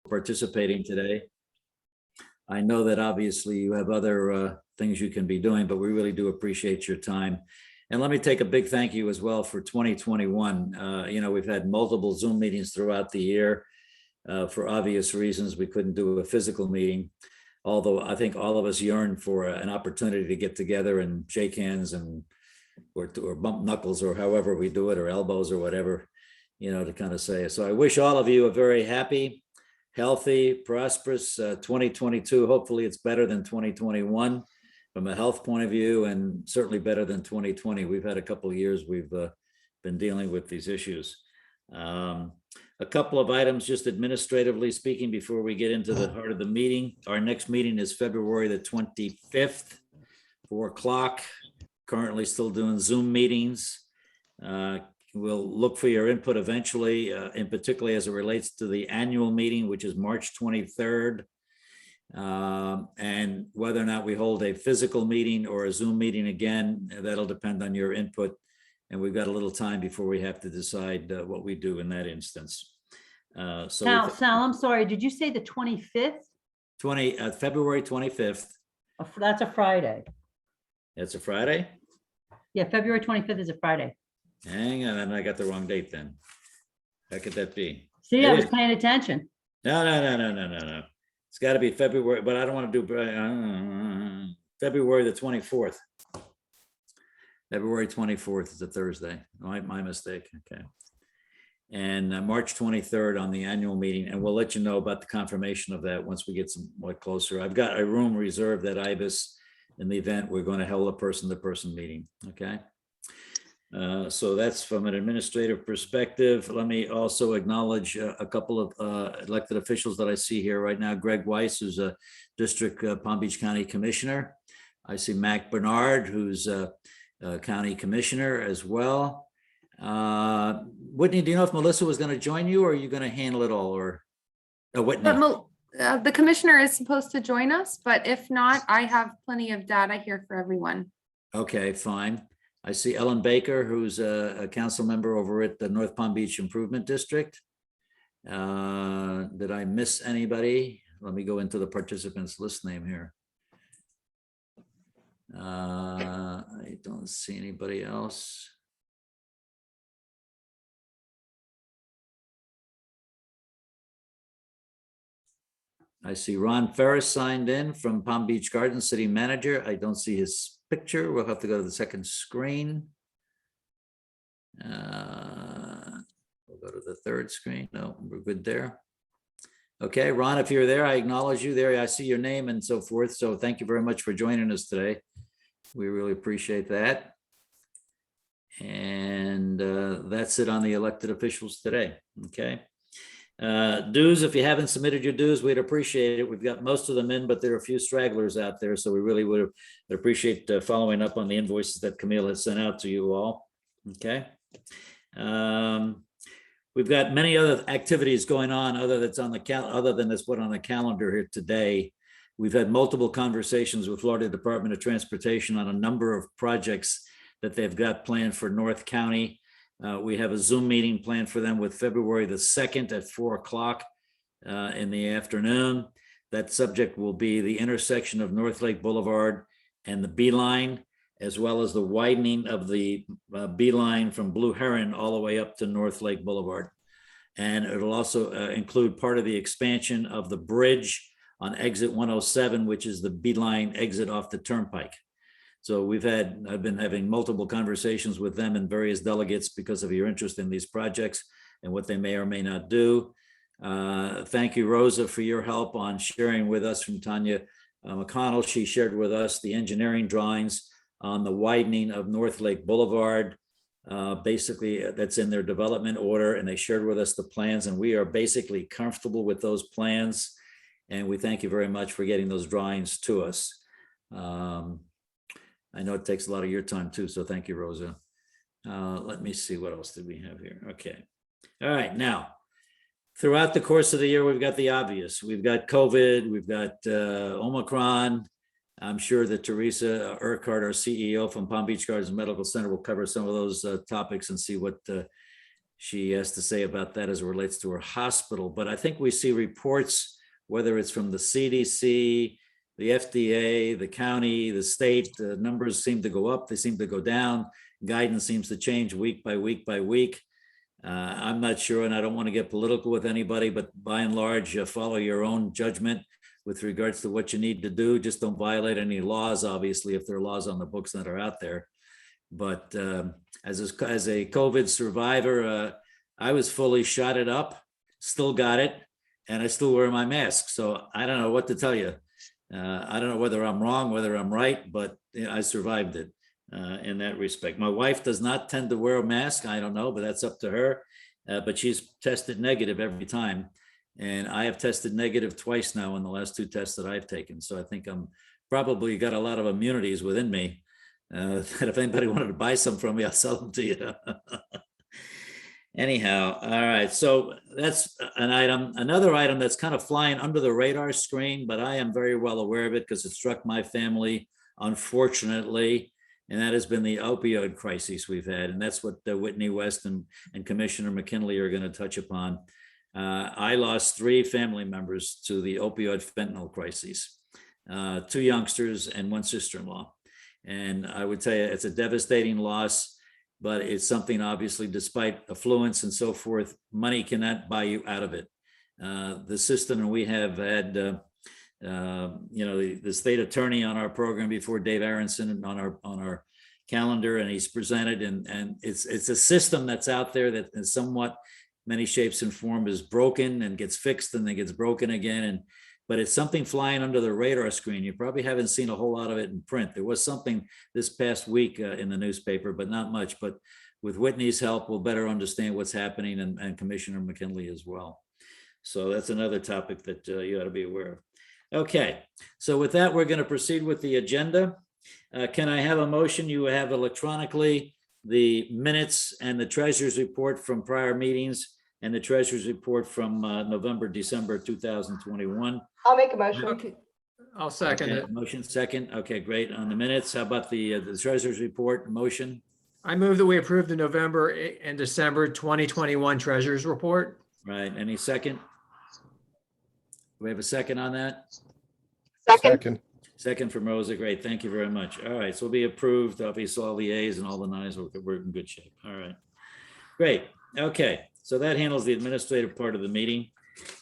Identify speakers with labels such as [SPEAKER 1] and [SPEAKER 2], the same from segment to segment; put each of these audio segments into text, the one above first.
[SPEAKER 1] participating today. I know that obviously you have other things you can be doing, but we really do appreciate your time. And let me take a big thank you as well for 2021. We've had multiple Zoom meetings throughout the year. For obvious reasons, we couldn't do a physical meeting, although I think all of us yearn for an opportunity to get together and shake hands and or bump knuckles or however we do it, or elbows or whatever, to kind of say. So I wish all of you a very happy, healthy, prosperous 2022. Hopefully it's better than 2021 from a health point of view, and certainly better than 2020. We've had a couple of years we've been dealing with these issues. A couple of items just administratively speaking before we get into the heart of the meeting. Our next meeting is February the 25th, 4 o'clock. Currently still doing Zoom meetings. We'll look for your input eventually, in particular as it relates to the annual meeting, which is March 23rd. And whether or not we hold a physical meeting or a Zoom meeting again, that'll depend on your input. And we've got a little time before we have to decide what we do in that instance.
[SPEAKER 2] Sal, I'm sorry, did you say the 25th?
[SPEAKER 1] February 25th.
[SPEAKER 2] That's a Friday.
[SPEAKER 1] That's a Friday?
[SPEAKER 2] Yeah, February 25th is a Friday.
[SPEAKER 1] Hang on, I got the wrong date then. How could that be?
[SPEAKER 2] See, I was paying attention.
[SPEAKER 1] No. It's got to be February, but I don't want to do February the 24th. February 24th is a Thursday. My mistake. Okay. And March 23rd on the annual meeting. And we'll let you know about the confirmation of that once we get somewhat closer. I've got a room reserved at IBIS in the event we're going to hold a person-to-person meeting. Okay. So that's from an administrative perspective. Let me also acknowledge a couple of elected officials that I see here right now. Greg Weiss, who's a District Palm Beach County Commissioner. I see Mack Bernard, who's a County Commissioner as well. Whitney, do you know if Melissa was going to join you, or are you going to handle it all? Or Whitney?
[SPEAKER 3] The commissioner is supposed to join us, but if not, I have plenty of data here for everyone.
[SPEAKER 1] Okay, fine. I see Ellen Baker, who's a council member over at the North Palm Beach Improvement District. Did I miss anybody? Let me go into the participants list name here. I don't see anybody else. I see Ron Ferris signed in from Palm Beach Gardens, City Manager. I don't see his picture. We'll have to go to the second screen. We'll go to the third screen. No, we're good there. Okay, Ron, if you're there, I acknowledge you there. I see your name and so forth. So thank you very much for joining us today. We really appreciate that. And that's it on the elected officials today. Okay. Dues, if you haven't submitted your dues, we'd appreciate it. We've got most of them in, but there are a few stragglers out there. So we really would appreciate following up on the invoices that Camille has sent out to you all. Okay. We've got many other activities going on other than this put on the calendar here today. We've had multiple conversations with Florida Department of Transportation on a number of projects that they've got planned for North County. We have a Zoom meeting planned for them with February the 2nd at 4 o'clock in the afternoon. That subject will be the intersection of North Lake Boulevard and the B-line, as well as the widening of the B-line from Blue Heron all the way up to North Lake Boulevard. And it'll also include part of the expansion of the bridge on exit 107, which is the B-line exit off the turnpike. So I've been having multiple conversations with them and various delegates because of your interest in these projects and what they may or may not do. Thank you, Rosa, for your help on sharing with us from Tanya McConnell. She shared with us the engineering drawings on the widening of North Lake Boulevard. Basically, that's in their development order, and they shared with us the plans, and we are basically comfortable with those plans. And we thank you very much for getting those drawings to us. I know it takes a lot of your time too, so thank you, Rosa. Let me see, what else did we have here? Okay. All right, now, throughout the course of the year, we've got the obvious. We've got COVID, we've got Omicron. I'm sure that Teresa Urquhart, our CEO from Palm Beach Gardens Medical Center, will cover some of those topics and see what she has to say about that as it relates to her hospital. But I think we see reports, whether it's from the CDC, the FDA, the county, the state, the numbers seem to go up, they seem to go down. Guidance seems to change week by week by week. I'm not sure, and I don't want to get political with anybody, but by and large, follow your own judgment with regards to what you need to do. Just don't violate any laws, obviously, if there are laws on the books that are out there. But as a COVID survivor, I was fully shotted up, still got it, and I still wear my mask. So I don't know what to tell you. I don't know whether I'm wrong, whether I'm right, but I survived it in that respect. My wife does not tend to wear a mask. I don't know, but that's up to her. But she's tested negative every time. And I have tested negative twice now in the last 2 tests that I've taken. So I think I'm probably got a lot of immunities within me. That if anybody wanted to buy some from me, I'll sell them to you. Anyhow, all right. So that's an item. Another item that's kind of flying under the radar screen, but I am very well aware of it because it struck my family, unfortunately, and that has been the opioid crisis we've had. And that's what Whitney West and Commissioner McKinlay are going to touch upon. I lost 3 family members to the opioid fentanyl crisis, 2 youngsters and 1 sister-in-law. And I would tell you it's a devastating loss, but it's something obviously, despite affluence and so forth, money cannot buy you out of it. The system, and we have had, the state attorney on our program before, Dave Aronson, on our calendar, and he's presented, and it's a system that's out there that in somewhat many shapes and forms is broken and gets fixed and then gets broken again. But it's something flying under the radar screen. You probably haven't seen a whole lot of it in print. There was something this past week in the newspaper, but not much. But with Whitney's help, we'll better understand what's happening, and Commissioner McKinlay as well. So that's another topic that you ought to be aware of. Okay, so with that, we're going to proceed with the agenda. Can I have a motion? You have electronically the minutes and the treasurer's report from prior meetings and the treasurer's report from November, December 2021.
[SPEAKER 4] I'll make a motion.
[SPEAKER 5] Okay, I'll second
[SPEAKER 1] Okay,
[SPEAKER 5] it.
[SPEAKER 1] motion second. Okay, great. On the minutes, how about the treasurer's report motion?
[SPEAKER 5] I move that we approve the November and December 2021 Treasurers Report.
[SPEAKER 1] Right, any second? Do we have a second on that?
[SPEAKER 4] Second.
[SPEAKER 1] Second from Rosa, great, thank you very much. All right, so it'll be approved, obviously all the A's and all the nines, we're in good shape. All right, great, okay. So that handles the administrative part of the meeting.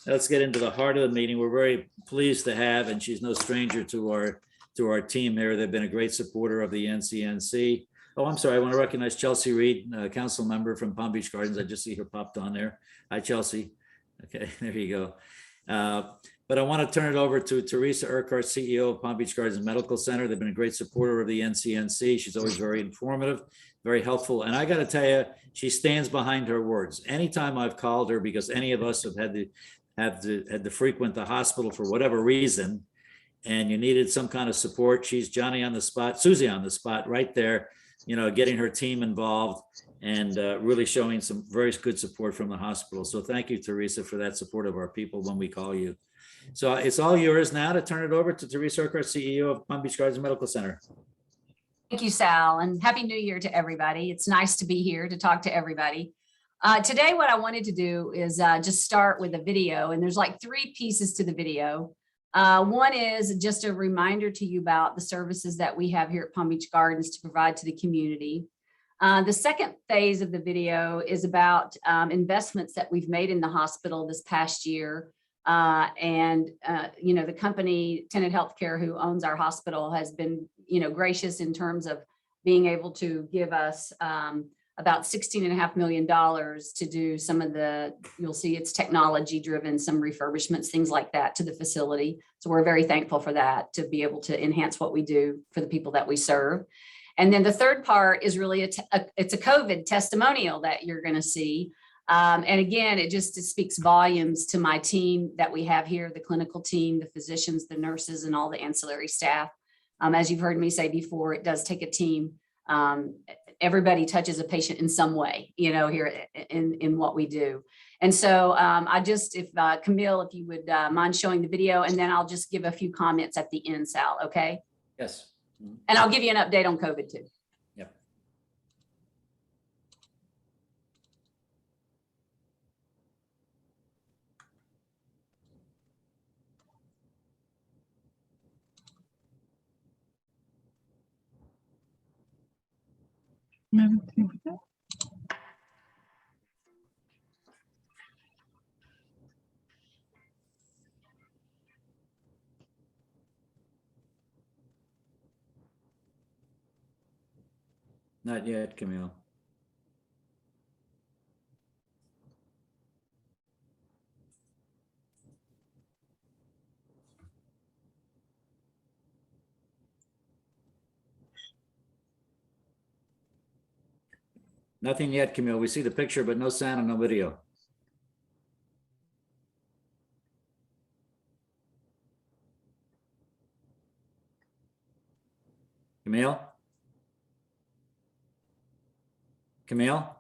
[SPEAKER 1] Let's get into the heart of the meeting. We're very pleased to have, and she's no stranger to our team here. They've been a great supporter of the NCNC. Oh, I'm sorry, I want to recognize Chelsea Reed, council member from Palm Beach Gardens. I just see her popped on there. Hi, Chelsea. Okay, there you go. But I want to turn it over to Teresa Urquhart, CEO of Palm Beach Gardens Medical Center. They've been a great supporter of the NCNC. She's always very informative, very helpful. And I got to tell you, she stands behind her words. Anytime I've called her, because any of us have had to frequent the hospital for whatever reason, and you needed some kind of support, she's Johnny on the spot, Susie on the spot, right there, getting her team involved and really showing some very good support from the hospital. So thank you, Teresa, for that support of our people when we call you. So it's all yours now to turn it over to Teresa Urquhart, CEO of Palm Beach Gardens Medical Center.
[SPEAKER 6] Thank you, Sal, and Happy New Year to everybody. It's nice to be here to talk to everybody. Today, what I wanted to do is just start with a video, and there's like 3 pieces to the video. One is just a reminder to you about the services that we have here at Palm Beach Gardens to provide to the community. The second phase of the video is about investments that we've made in the hospital this past year. The company Tenet Healthcare, who owns our hospital, has been, gracious in terms of being able to give us about $16.5 million to do some of the, you'll see it's technology driven, some refurbishments, things like that to the facility. So we're very thankful for that, to be able to enhance what we do for the people that we serve. And then the third part is really it's a COVID testimonial that you're going to see. And again, it speaks volumes to my team that we have here, the clinical team, the physicians, the nurses, and all the ancillary staff. As you've heard me say before, it does take a team. Everybody touches a patient in some way, here in what we do. And so if Camille, if you would mind showing the video, and then I'll just give a few comments at the end, Sal, okay?
[SPEAKER 1] Yes.
[SPEAKER 6] And I'll give you an update on COVID too.
[SPEAKER 1] Yep. Not yet, Camille. Nothing yet, Camille. We see the picture, but no sound and no video. Camille? Camille?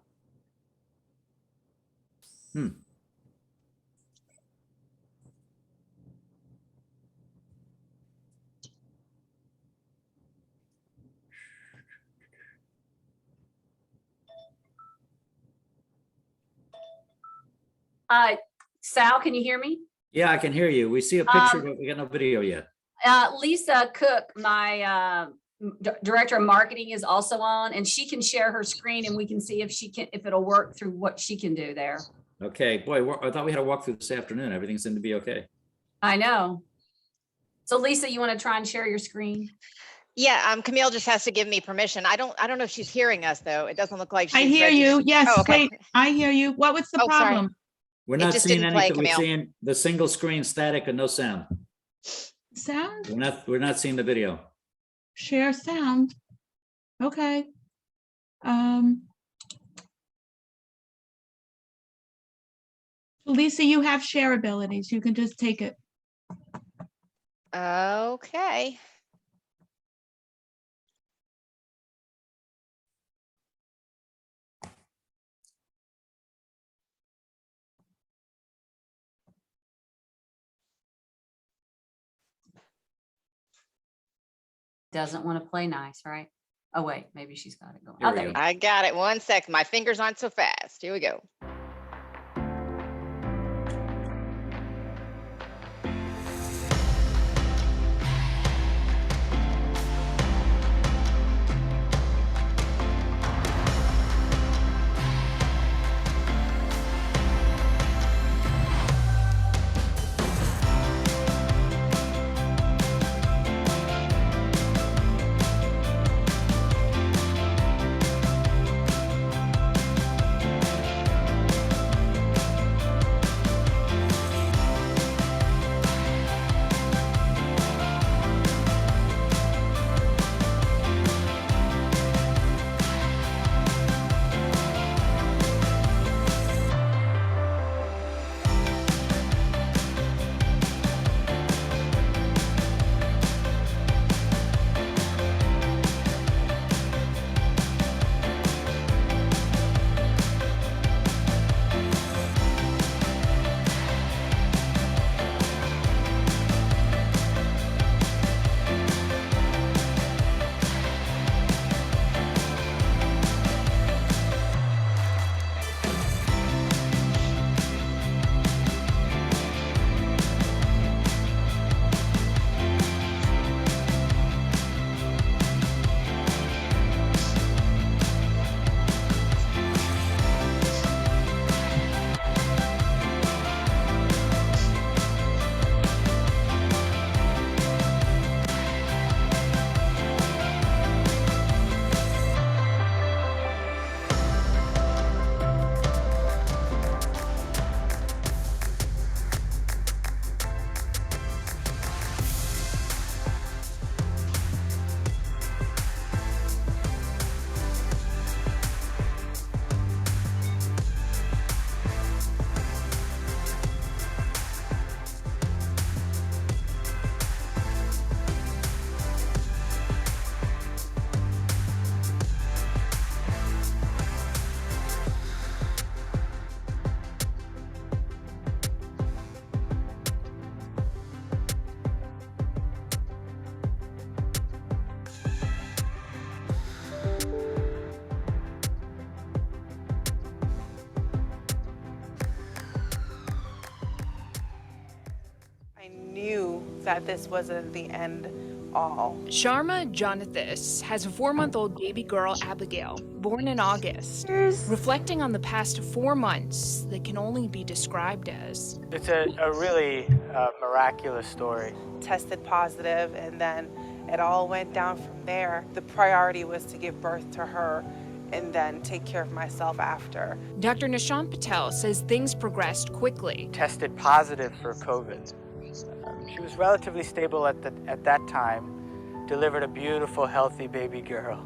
[SPEAKER 6] Sal, can you hear me?
[SPEAKER 1] Yeah, I can hear you. We see a picture, but we got no video yet.
[SPEAKER 6] Lisa Cook, my director of marketing, is also on, and she can share her screen and we can see if it'll work through what she can do there.
[SPEAKER 1] Okay, boy, I thought we had a walkthrough this afternoon. Everything seemed to be okay.
[SPEAKER 6] I know. So Lisa, you want to try and share your screen?
[SPEAKER 7] Yeah, Camille just has to give me permission. I don't know if she's hearing us though. It doesn't look like she's
[SPEAKER 8] I hear you.
[SPEAKER 7] registered.
[SPEAKER 8] Yes,
[SPEAKER 7] Oh, okay.
[SPEAKER 8] wait, I hear you. What was the
[SPEAKER 7] Oh, sorry.
[SPEAKER 8] problem?
[SPEAKER 1] We're
[SPEAKER 7] It
[SPEAKER 1] not
[SPEAKER 7] just
[SPEAKER 1] seeing
[SPEAKER 7] didn't play,
[SPEAKER 1] anything. We're
[SPEAKER 7] Camille.
[SPEAKER 1] seeing the single screen static and no sound.
[SPEAKER 8] Sound?
[SPEAKER 1] We're not seeing the video.
[SPEAKER 8] Share sound. Okay. Lisa, you have share abilities. You can just take it.
[SPEAKER 7] Okay.
[SPEAKER 6] Doesn't want to play nice, right? Oh, wait, maybe she's got it going.
[SPEAKER 1] Here
[SPEAKER 6] Oh,
[SPEAKER 1] we
[SPEAKER 6] there
[SPEAKER 1] go.
[SPEAKER 6] you go.
[SPEAKER 7] I got it. 1 second. My fingers aren't so fast. Here we go.
[SPEAKER 9] That this wasn't the end all.
[SPEAKER 10] Sharma Jonathas has a 4-month-old baby girl, Abigail, born in August, reflecting on the past 4 months that can only be described as.
[SPEAKER 11] It's a really miraculous story.
[SPEAKER 9] Tested positive, and then it all went down from there. The priority was to give birth to her and then take care of myself after.
[SPEAKER 10] Dr. Nishant Patel says things progressed quickly.
[SPEAKER 11] Tested positive for COVID. She was relatively stable at that time, delivered a beautiful, healthy baby girl,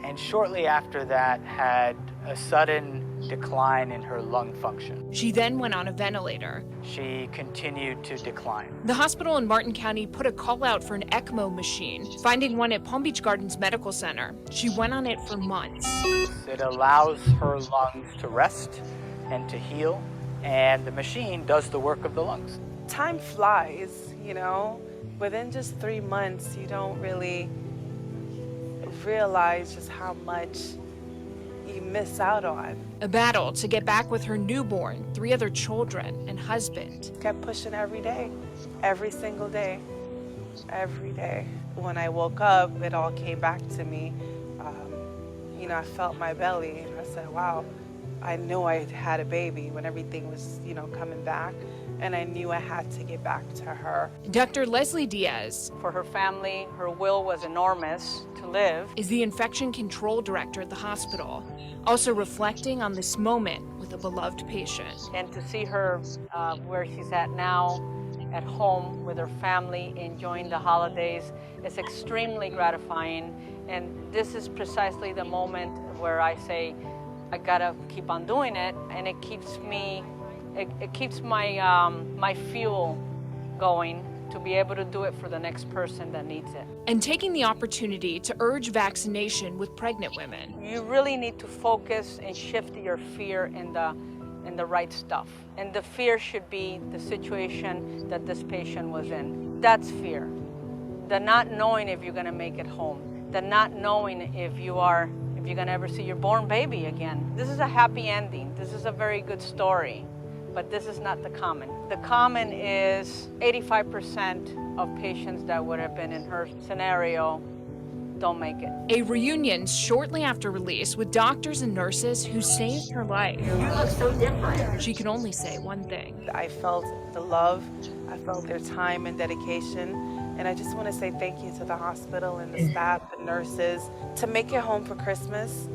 [SPEAKER 11] and shortly after that had a sudden decline in her lung function.
[SPEAKER 10] She then went on a ventilator.
[SPEAKER 11] She continued to decline.
[SPEAKER 10] The hospital in Martin County put a call out for an ECMO machine, finding one at Palm Beach Gardens Medical Center. She went on it for months.
[SPEAKER 11] It allows her lungs to rest and to heal, and the machine does the work of the lungs.
[SPEAKER 9] Time flies, you know. Within just 3 months, you don't really realize just how much you miss out on.
[SPEAKER 10] A battle to get back with her newborn, 3 other children, and husband.
[SPEAKER 9] Kept pushing every day, every single day, every day. When I woke up, it all came back to me. You know, I felt my belly, and I said, wow, I knew I had a baby when everything was, you know, coming back, and I knew I had to get back to her.
[SPEAKER 10] Dr. Leslie Diaz,
[SPEAKER 12] for her family, her will was enormous to live,
[SPEAKER 10] is the infection control director at the hospital, also reflecting on this moment with a beloved patient.
[SPEAKER 12] And to see her where she's at now, at home with her family, enjoying the holidays, is extremely gratifying. And this is precisely the moment where I say, I gotta keep on doing it, and it keeps me, it keeps my fuel going to be able to do it for the next person that needs it.
[SPEAKER 10] And taking the opportunity to urge vaccination with pregnant women.
[SPEAKER 12] You really need to focus and shift your fear in the right stuff. And the fear should be the situation that this patient was in. That's fear. The not knowing if you're gonna make it home. The not knowing if you're gonna ever see your born baby again. This is a happy ending. This is a very good story, but this is not the common. The common is 85% of patients that would have been in her scenario don't make it.
[SPEAKER 10] A reunion shortly after release with doctors and nurses who saved her life.
[SPEAKER 6] You look so different.
[SPEAKER 10] She can only say one thing.
[SPEAKER 9] I felt the love, I felt their time and dedication. And I just want to say thank you to the hospital and the staff, the nurses, to make it home for Christmas.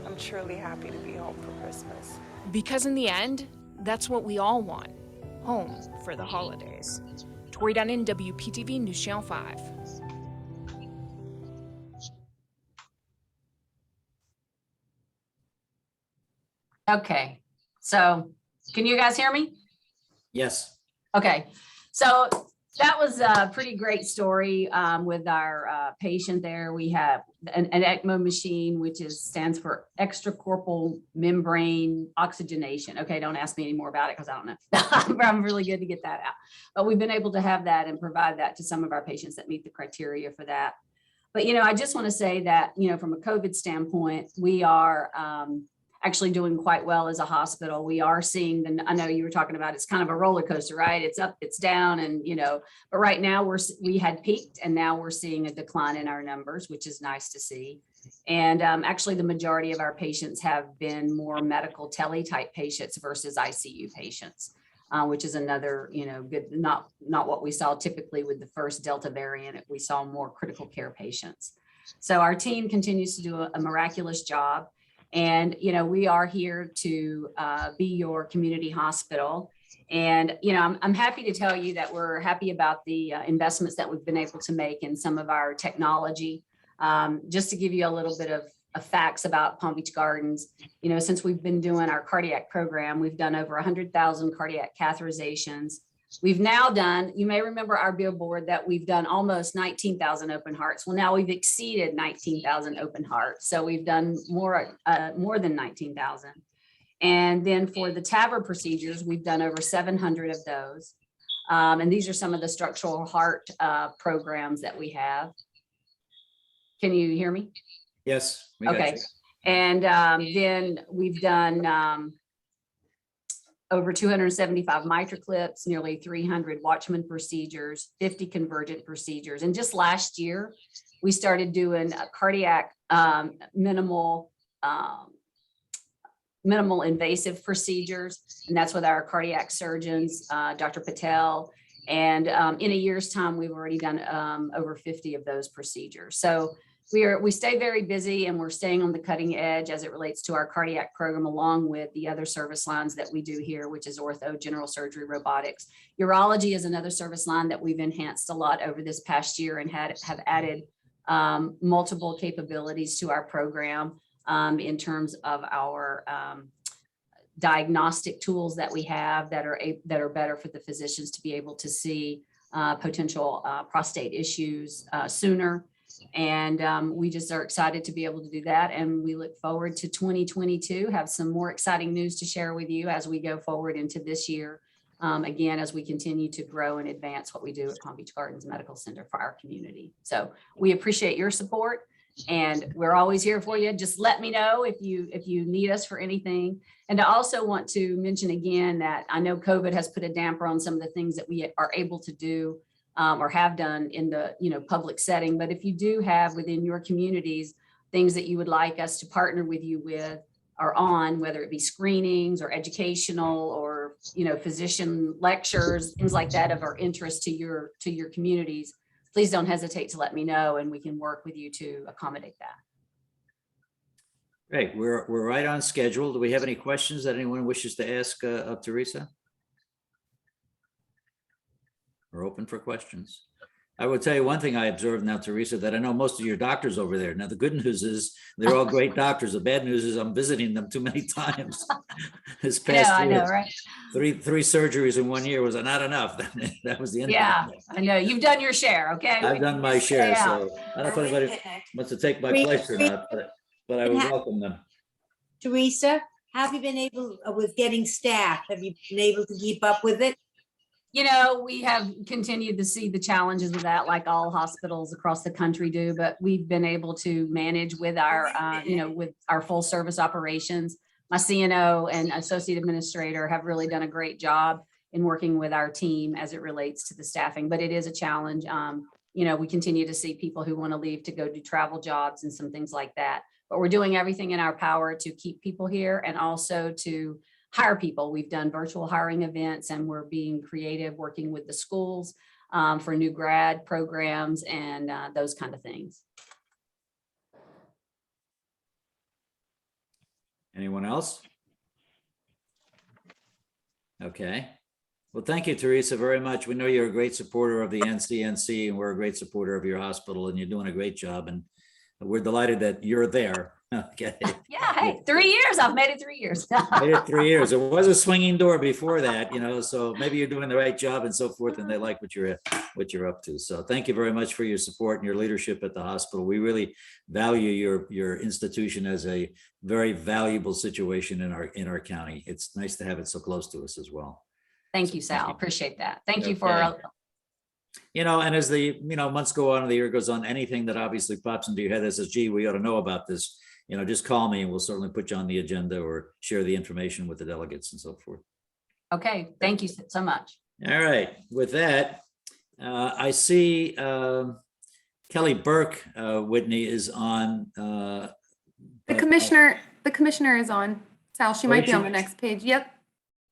[SPEAKER 9] I'm truly happy to be home for Christmas.
[SPEAKER 10] Because in the end, that's what we all want. Home for the holidays. Tori Dunn, WPTV News Channel 5.
[SPEAKER 6] Okay, so can you guys hear me?
[SPEAKER 1] Yes.
[SPEAKER 6] Okay, so that was a pretty great story with our patient there. We have an ECMO machine, which stands for extracorporeal membrane oxygenation. Okay, don't ask me any more about it because I don't know. I'm really good to get that out. But we've been able to have that and provide that to some of our patients that meet the criteria for that. But, you know, I just want to say that, you know, from a COVID standpoint, we are actually doing quite well as a hospital. We are seeing I know you were talking about, it's kind of a roller coaster, right? It's up, it's down, and, you know, but right now we had peaked, and now we're seeing a decline in our numbers, which is nice to see. And actually the majority of our patients have been more medical tele type patients versus ICU patients, which is another, you know, good, not what we saw typically with the first Delta variant. We saw more critical care patients. So our team continues to do a miraculous job. And, you know, we are here to be your community hospital. And, you know, I'm happy to tell you that we're happy about the investments that we've been able to make in some of our technology. Just to give you a little bit of facts about Palm Beach Gardens, you know, since we've been doing our cardiac program, we've done over 100,000 cardiac catheterizations. We've now done, you may remember our billboard that we've done almost 19,000 open hearts. Well, now we've exceeded 19,000 open hearts. So we've done more than 19,000. And then for the TAVR procedures, we've done over 700 of those. And these are some of the structural heart programs that we have. Can you hear me?
[SPEAKER 1] Yes. We got
[SPEAKER 6] Okay.
[SPEAKER 1] you.
[SPEAKER 6] And then we've done over 275 MITRA clips, nearly 300 Watchman procedures, 50 convergent procedures. And just last year, we started doing a cardiac minimal invasive procedures. And that's with our cardiac surgeons, Dr. Patel. And in a year's time, we've already done over 50 of those procedures. So we stay very busy, and we're staying on the cutting edge as it relates to our cardiac program, along with the other service lines that we do here, which is ortho, general surgery, robotics. Urology is another service line that we've enhanced a lot over this past year and have added multiple capabilities to our program in terms of our diagnostic tools that we have that are better for the physicians to be able to see potential prostate issues sooner. And we just are excited to be able to do that. And we look forward to 2022, have some more exciting news to share with you as we go forward into this year. Again, as we continue to grow and advance what we do at Palm Beach Gardens Medical Center for our community. So we appreciate your support, and we're always here for you. Just let me know if you need us for anything. And I also want to mention again that I know COVID has put a damper on some of the things that we are able to do or have done in the public setting. But if you do have within your communities things that you would like us to partner with you with or on, whether it be screenings or educational or physician lectures, things like that of our interest to your communities, please don't hesitate to let me know, and we can work with you to accommodate that.
[SPEAKER 1] Great, we're right on schedule. Do we have any questions that anyone wishes to ask of Teresa? We're open for questions. I will tell you one thing I observed now, Teresa, that I know most of your doctors over there. Now, the good news is they're all great doctors. The bad news is I'm visiting them too many times. This past
[SPEAKER 6] I
[SPEAKER 1] year,
[SPEAKER 6] know, right?
[SPEAKER 1] three surgeries in 1 year was not enough. That was the end.
[SPEAKER 6] Yeah, I know. You've done your share, okay?
[SPEAKER 1] I've done my share, so I don't know if anybody wants to take my place or not, but I would welcome them.
[SPEAKER 13] Teresa, have you been able with getting staff? Have you been able to keep up with it?
[SPEAKER 6] We have continued to see the challenges of that, like all hospitals across the country do, but we've been able to manage with our, with our full service operations. My CNO and associate administrator have really done a great job in working with our team as it relates to the staffing, but it is a challenge. We continue to see people who want to leave to go do travel jobs and some things like that, but we're doing everything in our power to keep people here and also to hire people. We've done virtual hiring events, and we're being creative, working with the schools for new grad programs and those kind of things.
[SPEAKER 1] Anyone else? Okay. Well, thank you, Teresa, very much. We know you're a great supporter of the NCNC, and we're a great supporter of your hospital, and you're doing a great job. And we're delighted that you're there. Okay.
[SPEAKER 6] Yeah. Hey, 3 years. I've made it 3 years.
[SPEAKER 1] Made it 3 years. It was a swinging door before that, so maybe you're doing the right job and so forth, and they like what you're up to. So thank you very much for your support and your leadership at the hospital. We really value your institution as a very valuable situation in our county. It's nice to have it so close to us as well.
[SPEAKER 6] Thank you, Sal. Appreciate that. Thank you for.
[SPEAKER 1] And as the months go on and the year goes on, anything that obviously pops into your head that says, gee, we ought to know about this, just call me and we'll certainly put you on the agenda or share the information with the delegates and so forth.
[SPEAKER 6] Okay, thank you so much.
[SPEAKER 1] All right, with that, I see Kelly Burke, Whitney, is on.
[SPEAKER 3] The commissioner is on. Sal, she might be on the next page. Yep.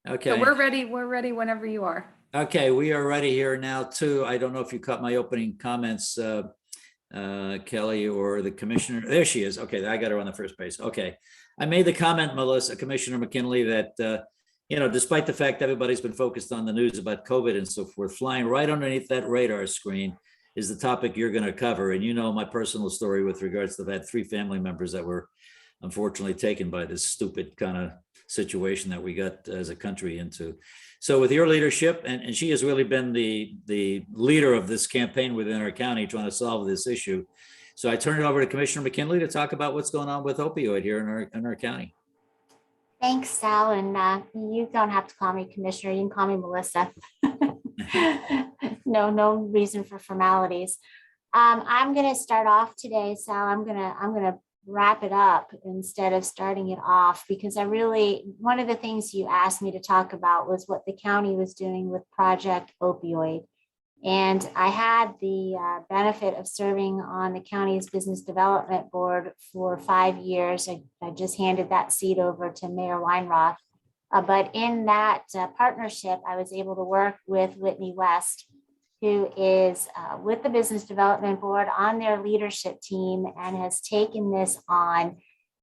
[SPEAKER 1] Okay.
[SPEAKER 3] So we're ready whenever you are.
[SPEAKER 1] Okay, we are ready here now too. I don't know if you caught my opening comments, Kelly, or the commissioner. There she is. Okay, I got her on the first page. Okay, I made the comment, Commissioner McKinlay, that despite the fact everybody's been focused on the news about COVID and so forth, flying right underneath that radar screen is the topic you're going to cover. And my personal story with regards to that, 3 family members that were unfortunately taken by this stupid kind of situation that we got as a country into. So with your leadership, and she has really been the leader of this campaign within our county trying to solve this issue. So I turn it over to Commissioner McKinlay to talk about what's going on with opioid here in our county.
[SPEAKER 14] Thanks, Sal. And you don't have to call me Commissioner. You can call me Melissa. No reason for formalities. I'm going to start off today, Sal. I'm going to wrap it up instead of starting it off, because one of the things you asked me to talk about was what the county was doing with Project Opioid. And I had the benefit of serving on the county's business development board for 5 years. I just handed that seat over to Mayor Weinroth. But in that partnership, I was able to work with Whitney West, who is with the business development board on their leadership team and has taken this on.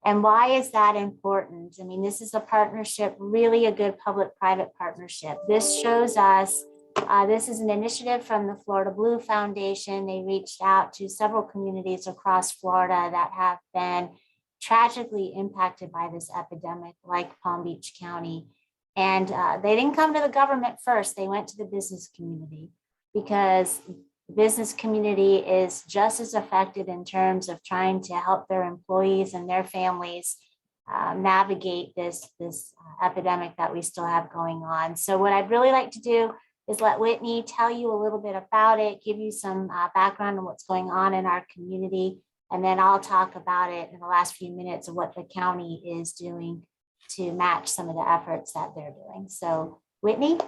[SPEAKER 14] And why is that important? I mean, this is a partnership, really a good public-private partnership. This shows us this is an initiative from the Florida Blue Foundation. They reached out to several communities across Florida that have been tragically impacted by this epidemic, like Palm Beach County. And they didn't come to the government first. They went to the business community, because the business community is just as affected in terms of trying to help their employees and their families navigate this epidemic that we still have going on. So what I'd really like to do is let Whitney tell you a little bit about it, give you some background on what's going on in our community, and then I'll talk about it in the last few minutes of what the county is doing to match some of the efforts that they're doing. So Whitney?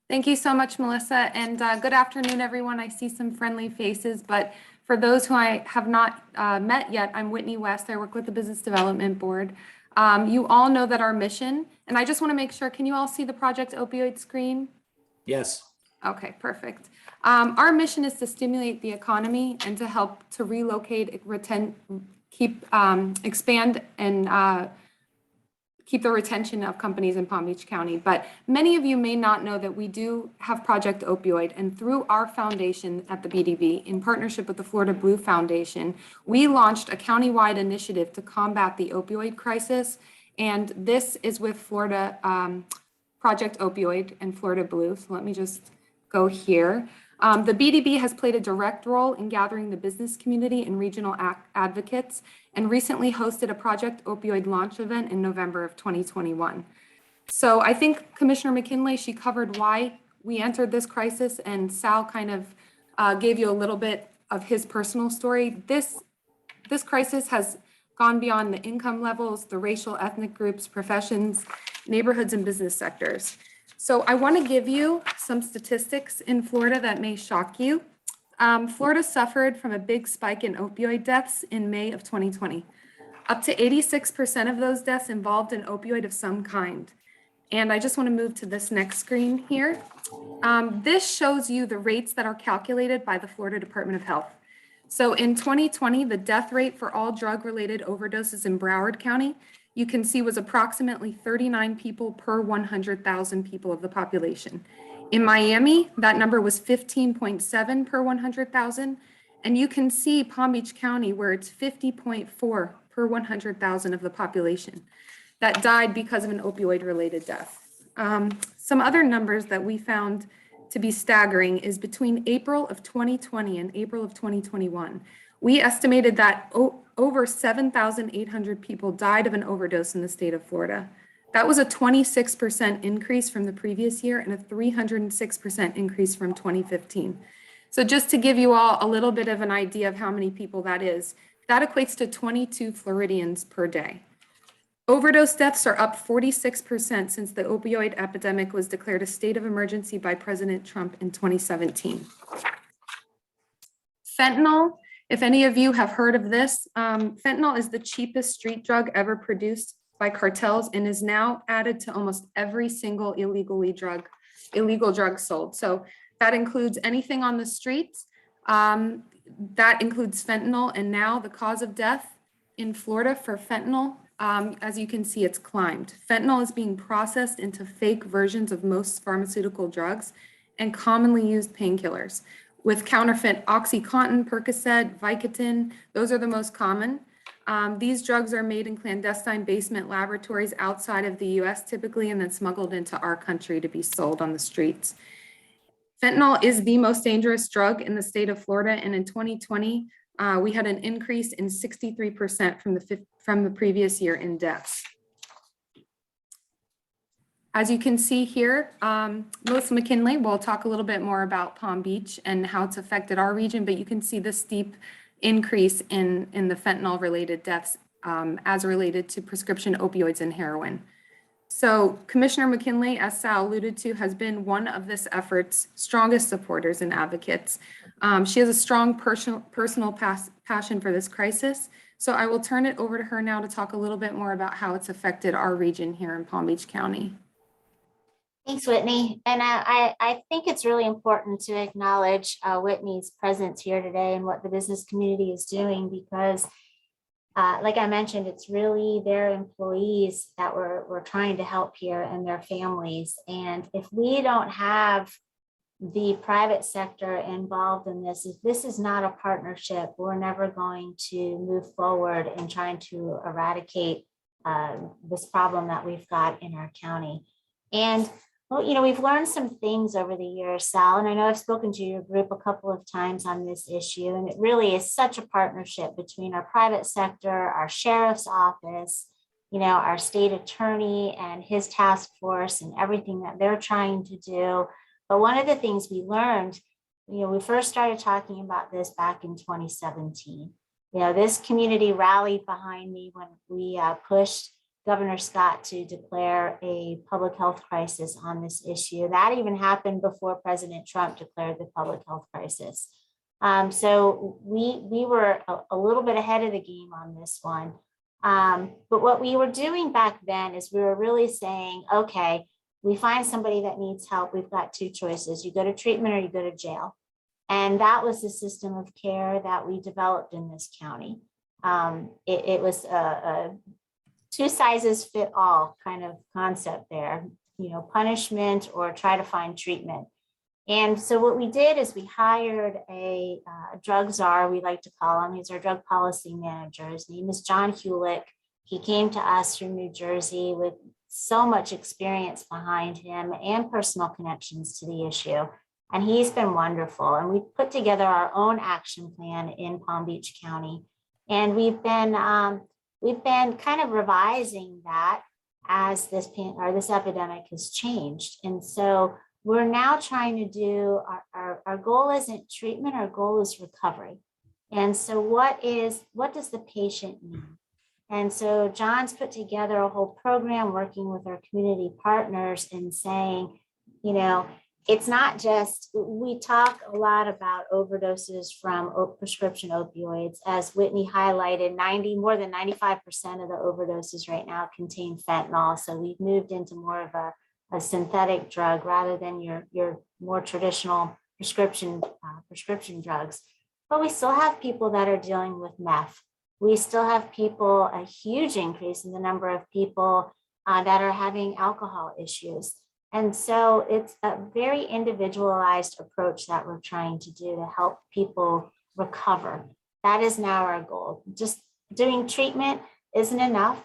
[SPEAKER 3] Thank you so much, Melissa, and good afternoon, everyone. I see some friendly faces, but for those who I have not met yet, I'm Whitney West. I work with the Business Development Board. You all know that our mission, and I just want to make sure, can you all see the Project Opioid screen?
[SPEAKER 1] Yes.
[SPEAKER 3] Okay, perfect. Our mission is to stimulate the economy and to help to relocate, expand, and keep the retention of companies in Palm Beach County. But many of you may not know that we do have Project Opioid, and through our foundation at the BDB, in partnership with the Florida Blue Foundation, we launched a countywide initiative to combat the opioid crisis. And this is with Florida Project Opioid and Florida Blue. So let me just go here. The BDB has played a direct role in gathering the business community and regional advocates, and recently hosted a Project Opioid launch event in November of 2021. So I think Commissioner McKinlay, she covered why we entered this crisis, and Sal kind of gave you a little bit of his personal story. This crisis has gone beyond the income levels, the racial, ethnic groups, professions, neighborhoods, and business sectors. So I want to give you some statistics in Florida that may shock you. Florida suffered from a big spike in opioid deaths in May of 2020. Up to 86% of those deaths involved an opioid of some kind. And I just want to move to this next screen here. This shows you the rates that are calculated by the Florida Department of Health. So in 2020, the death rate for all drug-related overdoses in Broward County, you can see, was approximately 39 people per 100,000 people of the population. In Miami, that number was 15.7 per 100,000. And you can see Palm Beach County, where it's 50.4 per 100,000 of the population that died because of an opioid-related death. Some other numbers that we found to be staggering is between April of 2020 and April of 2021, we estimated that over 7,800 people died of an overdose in the state of Florida. That was a 26% increase from the previous year and a 306% increase from 2015. So just to give you all a little bit of an idea of how many people that is, that equates to 22 Floridians per day. Overdose deaths are up 46% since the opioid epidemic was declared a state of emergency by President Trump in 2017. Fentanyl, if any of you have heard of this, fentanyl is the cheapest street drug ever produced by cartels and is now added to almost every single illegal drug sold. So that includes anything on the streets. That includes fentanyl, and now the cause of death in Florida for fentanyl, as you can see, it's climbed. Fentanyl is being processed into fake versions of most pharmaceutical drugs and commonly used painkillers. With counterfeit OxyContin, Percocet, Vicodin, those are the most common. These drugs are made in clandestine basement laboratories outside of the US typically, and then smuggled into our country to be sold on the streets. Fentanyl is the most dangerous drug in the state of Florida, and in 2020, we had an increase in 63% from the previous year in deaths. As you can see here, Melissa McKinlay will talk a little bit more about Palm Beach and how it's affected our region, but you can see the steep increase in the fentanyl-related deaths as related to prescription opioids and heroin. So Commissioner McKinlay, as Sal alluded to, has been one of this effort's strongest supporters and advocates. She has a strong personal passion for this crisis. So I will turn it over to her now to talk a little bit more about how it's affected our region here in Palm Beach County.
[SPEAKER 14] Thanks, Whitney. And I think it's really important to acknowledge Whitney's presence here today and what the business community is doing, because like I mentioned, it's really their employees that we're trying to help here and their families. And if we don't have the private sector involved in this, if this is not a partnership, we're never going to move forward in trying to eradicate this problem that we've got in our county. And well, you know, we've learned some things over the years, Sal, and I know I've spoken to your group a couple of times on this issue, and it really is such a partnership between our private sector, our sheriff's office, you know, our state attorney and his task force and everything that they're trying to do. But one of the things we learned, you know, we first started talking about this back in 2017. You know, this community rallied behind me when we pushed Governor Scott to declare a public health crisis on this issue. That even happened before President Trump declared the public health crisis. So we were a little bit ahead of the game on this one. But what we were doing back then is we were really saying, okay, we find somebody that needs help. We've got two choices. You go to treatment or you go to jail. And that was the system of care that we developed in this county. It was a two sizes fit all kind of concept there, you know, punishment or try to find treatment. And so what we did is we hired a drug czar, we like to call him. He's our drug policy manager. His name is John Hewlick. He came to us from New Jersey with so much experience behind him and personal connections to the issue. And he's been wonderful. And we put together our own action plan in Palm Beach County. And we've been kind of revising that as this epidemic has changed. And so we're now trying to do, our goal isn't treatment, our goal is recovery. And so what does the patient need? And so John's put together a whole program working with our community partners and saying, you know, it's not just, we talk a lot about overdoses from prescription opioids. As Whitney highlighted, more than 95% of the overdoses right now contain fentanyl. So we've moved into more of a synthetic drug rather than your more traditional prescription drugs. But we still have people that are dealing with meth. We still have a huge increase in the number of people that are having alcohol issues. And so it's a very individualized approach that we're trying to do to help people recover. That is now our goal. Just doing treatment isn't enough.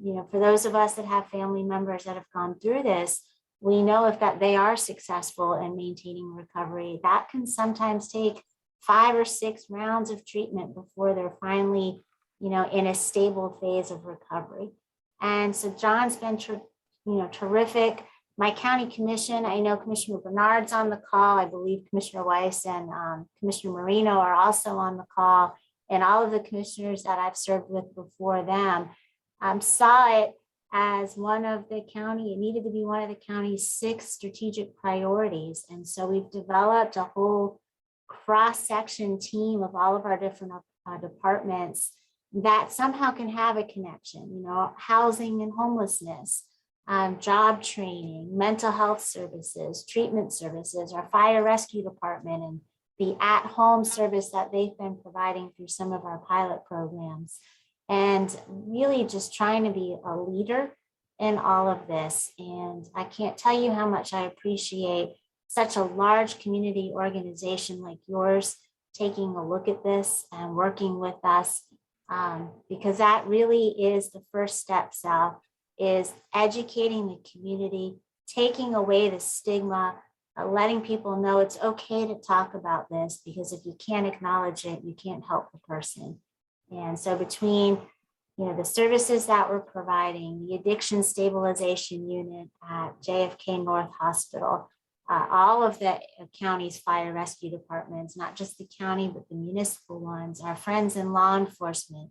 [SPEAKER 14] You know, for those of us that have family members that have gone through this, we know if that they are successful in maintaining recovery, that can sometimes take 5 or 6 rounds of treatment before they're finally, you know, in a stable phase of recovery. And so John's been, terrific. My county commission, I know Commissioner Bernard's on the call. I believe Commissioner Weiss and Commissioner Marino are also on the call. And all of the commissioners that I've served with before them saw it as it needed to be one of the county's 6 strategic priorities. And so we've developed a whole cross-section team of all of our different departments that somehow can have a connection, you know, housing and homelessness, job training, mental health services, treatment services, our fire rescue department, and the at-home service that they've been providing through some of our pilot programs. And really just trying to be a leader in all of this. And I can't tell you how much I appreciate such a large community organization like yours taking a look at this and working with us, because that really is the first step, Sal, is educating the community, taking away the stigma, letting people know it's okay to talk about this, because if you can't acknowledge it, you can't help the person. And so between, you know, the services that we're providing, the addiction stabilization unit at JFK North Hospital, all of the county's fire rescue departments, not just the county, but the municipal ones, our friends in law enforcement,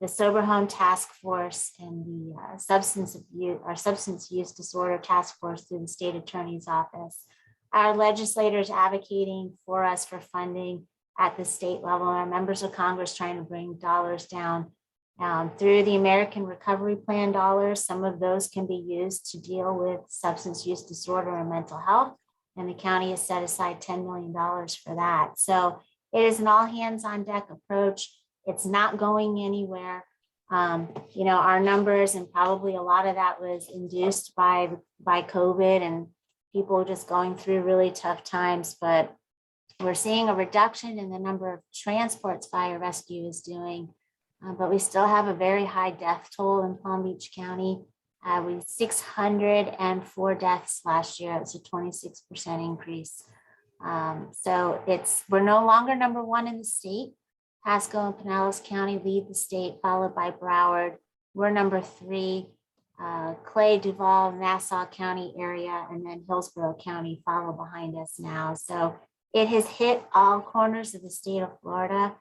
[SPEAKER 14] the Sober Home Task Force, and the substance use disorder task force through the state attorney's office. Our legislators advocating for us for funding at the state level, our members of Congress trying to bring dollars down through the American Recovery Plan dollars. Some of those can be used to deal with substance use disorder and mental health. And the county has set aside $10 million for that. So it is an all hands on deck approach. It's not going anywhere. You know, our numbers, and probably a lot of that was induced by COVID and people just going through really tough times, but we're seeing a reduction in the number of transports fire rescue is doing, but we still have a very high death toll in Palm Beach County. We 604 deaths last year. It's a 26% increase. So we're no longer number one in the state. Pasco and Pinellas County lead the state, followed by Broward. We're number 3. Clay, Duval, Nassau County area, and then Hillsborough County follow behind us now. So it has hit all corners of the state of Florida.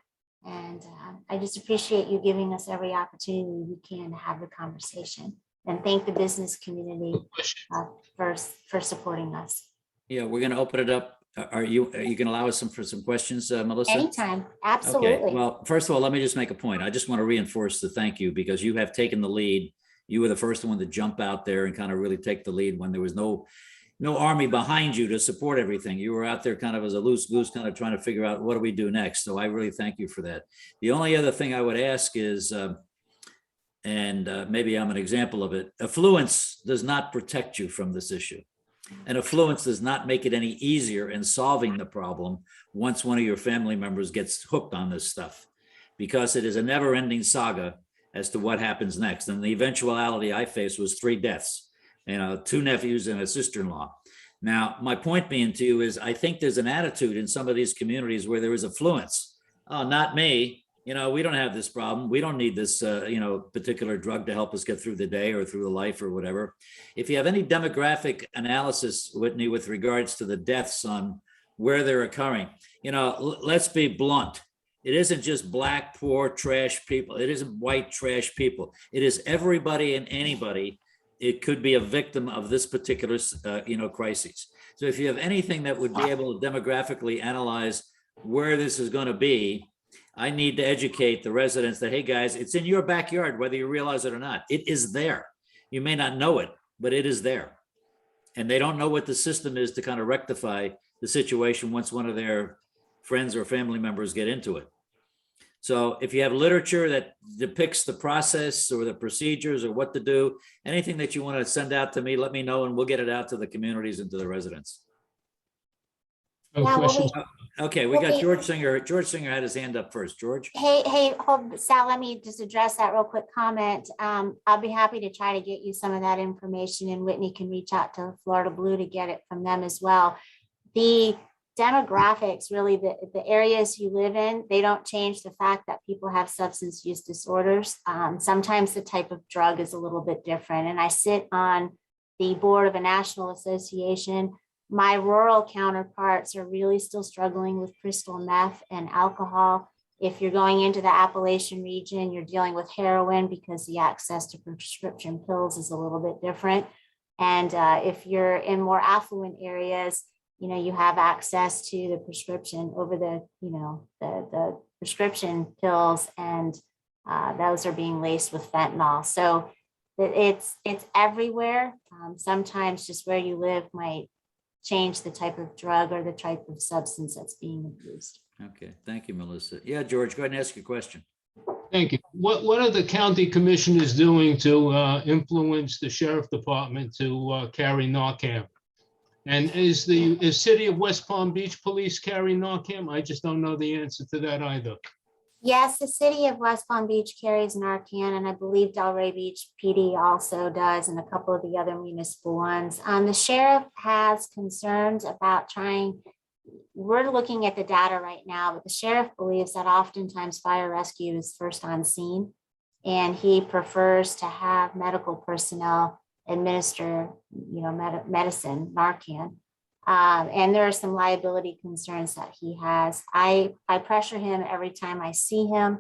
[SPEAKER 14] And I just appreciate you giving us every opportunity we can to have the conversation, and thank the business community for supporting us.
[SPEAKER 1] Yeah, we're going to open it up. Are you going to allow us for some questions, Melissa?
[SPEAKER 14] Anytime, absolutely.
[SPEAKER 1] Okay. Well, first of all, let me just make a point. I just want to reinforce the thank you, because you have taken the lead. You were the first one to jump out there and kind of really take the lead when there was no army behind you to support everything. You were out there kind of as a loose goose, kind of trying to figure out what do we do next. So I really thank you for that. The only other thing I would ask is, maybe I'm an example of it, affluence does not protect you from this issue. And affluence does not make it any easier in solving the problem once one of your family members gets hooked on this stuff, because it is a never-ending saga as to what happens next. And the eventuality I faced was 3 deaths, 2 nephews and a sister-in-law. Now, my point being to you is, I think there's an attitude in some of these communities where there is affluence. Oh, not me. We don't have this problem. We don't need this, particular drug to help us get through the day or through the life or whatever. If you have any demographic analysis, Whitney, with regards to the deaths on where they're occurring, let's be blunt. It isn't just black, poor, trash people. It isn't white, trash people. It is everybody and anybody. It could be a victim of this particular, crisis. So if you have anything that would be able to demographically analyze where this is going to be, I need to educate the residents that, hey guys, it's in your backyard, whether you realize it or not. It is there. You may not know it, but it is there. And they don't know what the system is to kind of rectify the situation once one of their friends or family members get into it. So if you have literature that depicts the process or the procedures or what to do, anything that you want to send out to me, let me know, and we'll get it out to the communities and to the residents. Okay, we got George Singer. George Singer had his hand up first. George.
[SPEAKER 14] Hey, hold, Sal, let me just address that real quick comment. I'll be happy to try to get you some of that information, and Whitney can reach out to Florida Blue to get it from them as well. The demographics, really, the areas you live in, they don't change the fact that people have substance use disorders. Sometimes the type of drug is a little bit different. And I sit on the board of a national association. My rural counterparts are really still struggling with crystal meth and alcohol. If you're going into the Appalachian region, you're dealing with heroin because the access to prescription pills is a little bit different. And if you're in more affluent areas, you have access to the prescription over the prescription pills, and those are being laced with fentanyl. So it's everywhere. Sometimes just where you live might change the type of drug or the type of substance that's being abused.
[SPEAKER 1] Okay, thank you, Melissa. Yeah, George, go ahead and ask your question.
[SPEAKER 15] Thank you. What are the county commissioners doing to influence the sheriff department to carry Narcan? And is City of West Palm Beach Police carrying Narcan? I just don't know the answer to that either.
[SPEAKER 14] Yes, the City of West Palm Beach carries Narcan, and I believe Delray Beach PD also does, and a couple of the other municipal ones. The sheriff has concerns about we're looking at the data right now, but the sheriff believes that oftentimes fire rescue is first on scene, and he prefers to have medical personnel administer, medicine, Narcan. And there are some liability concerns that he has. I pressure him every time I see him.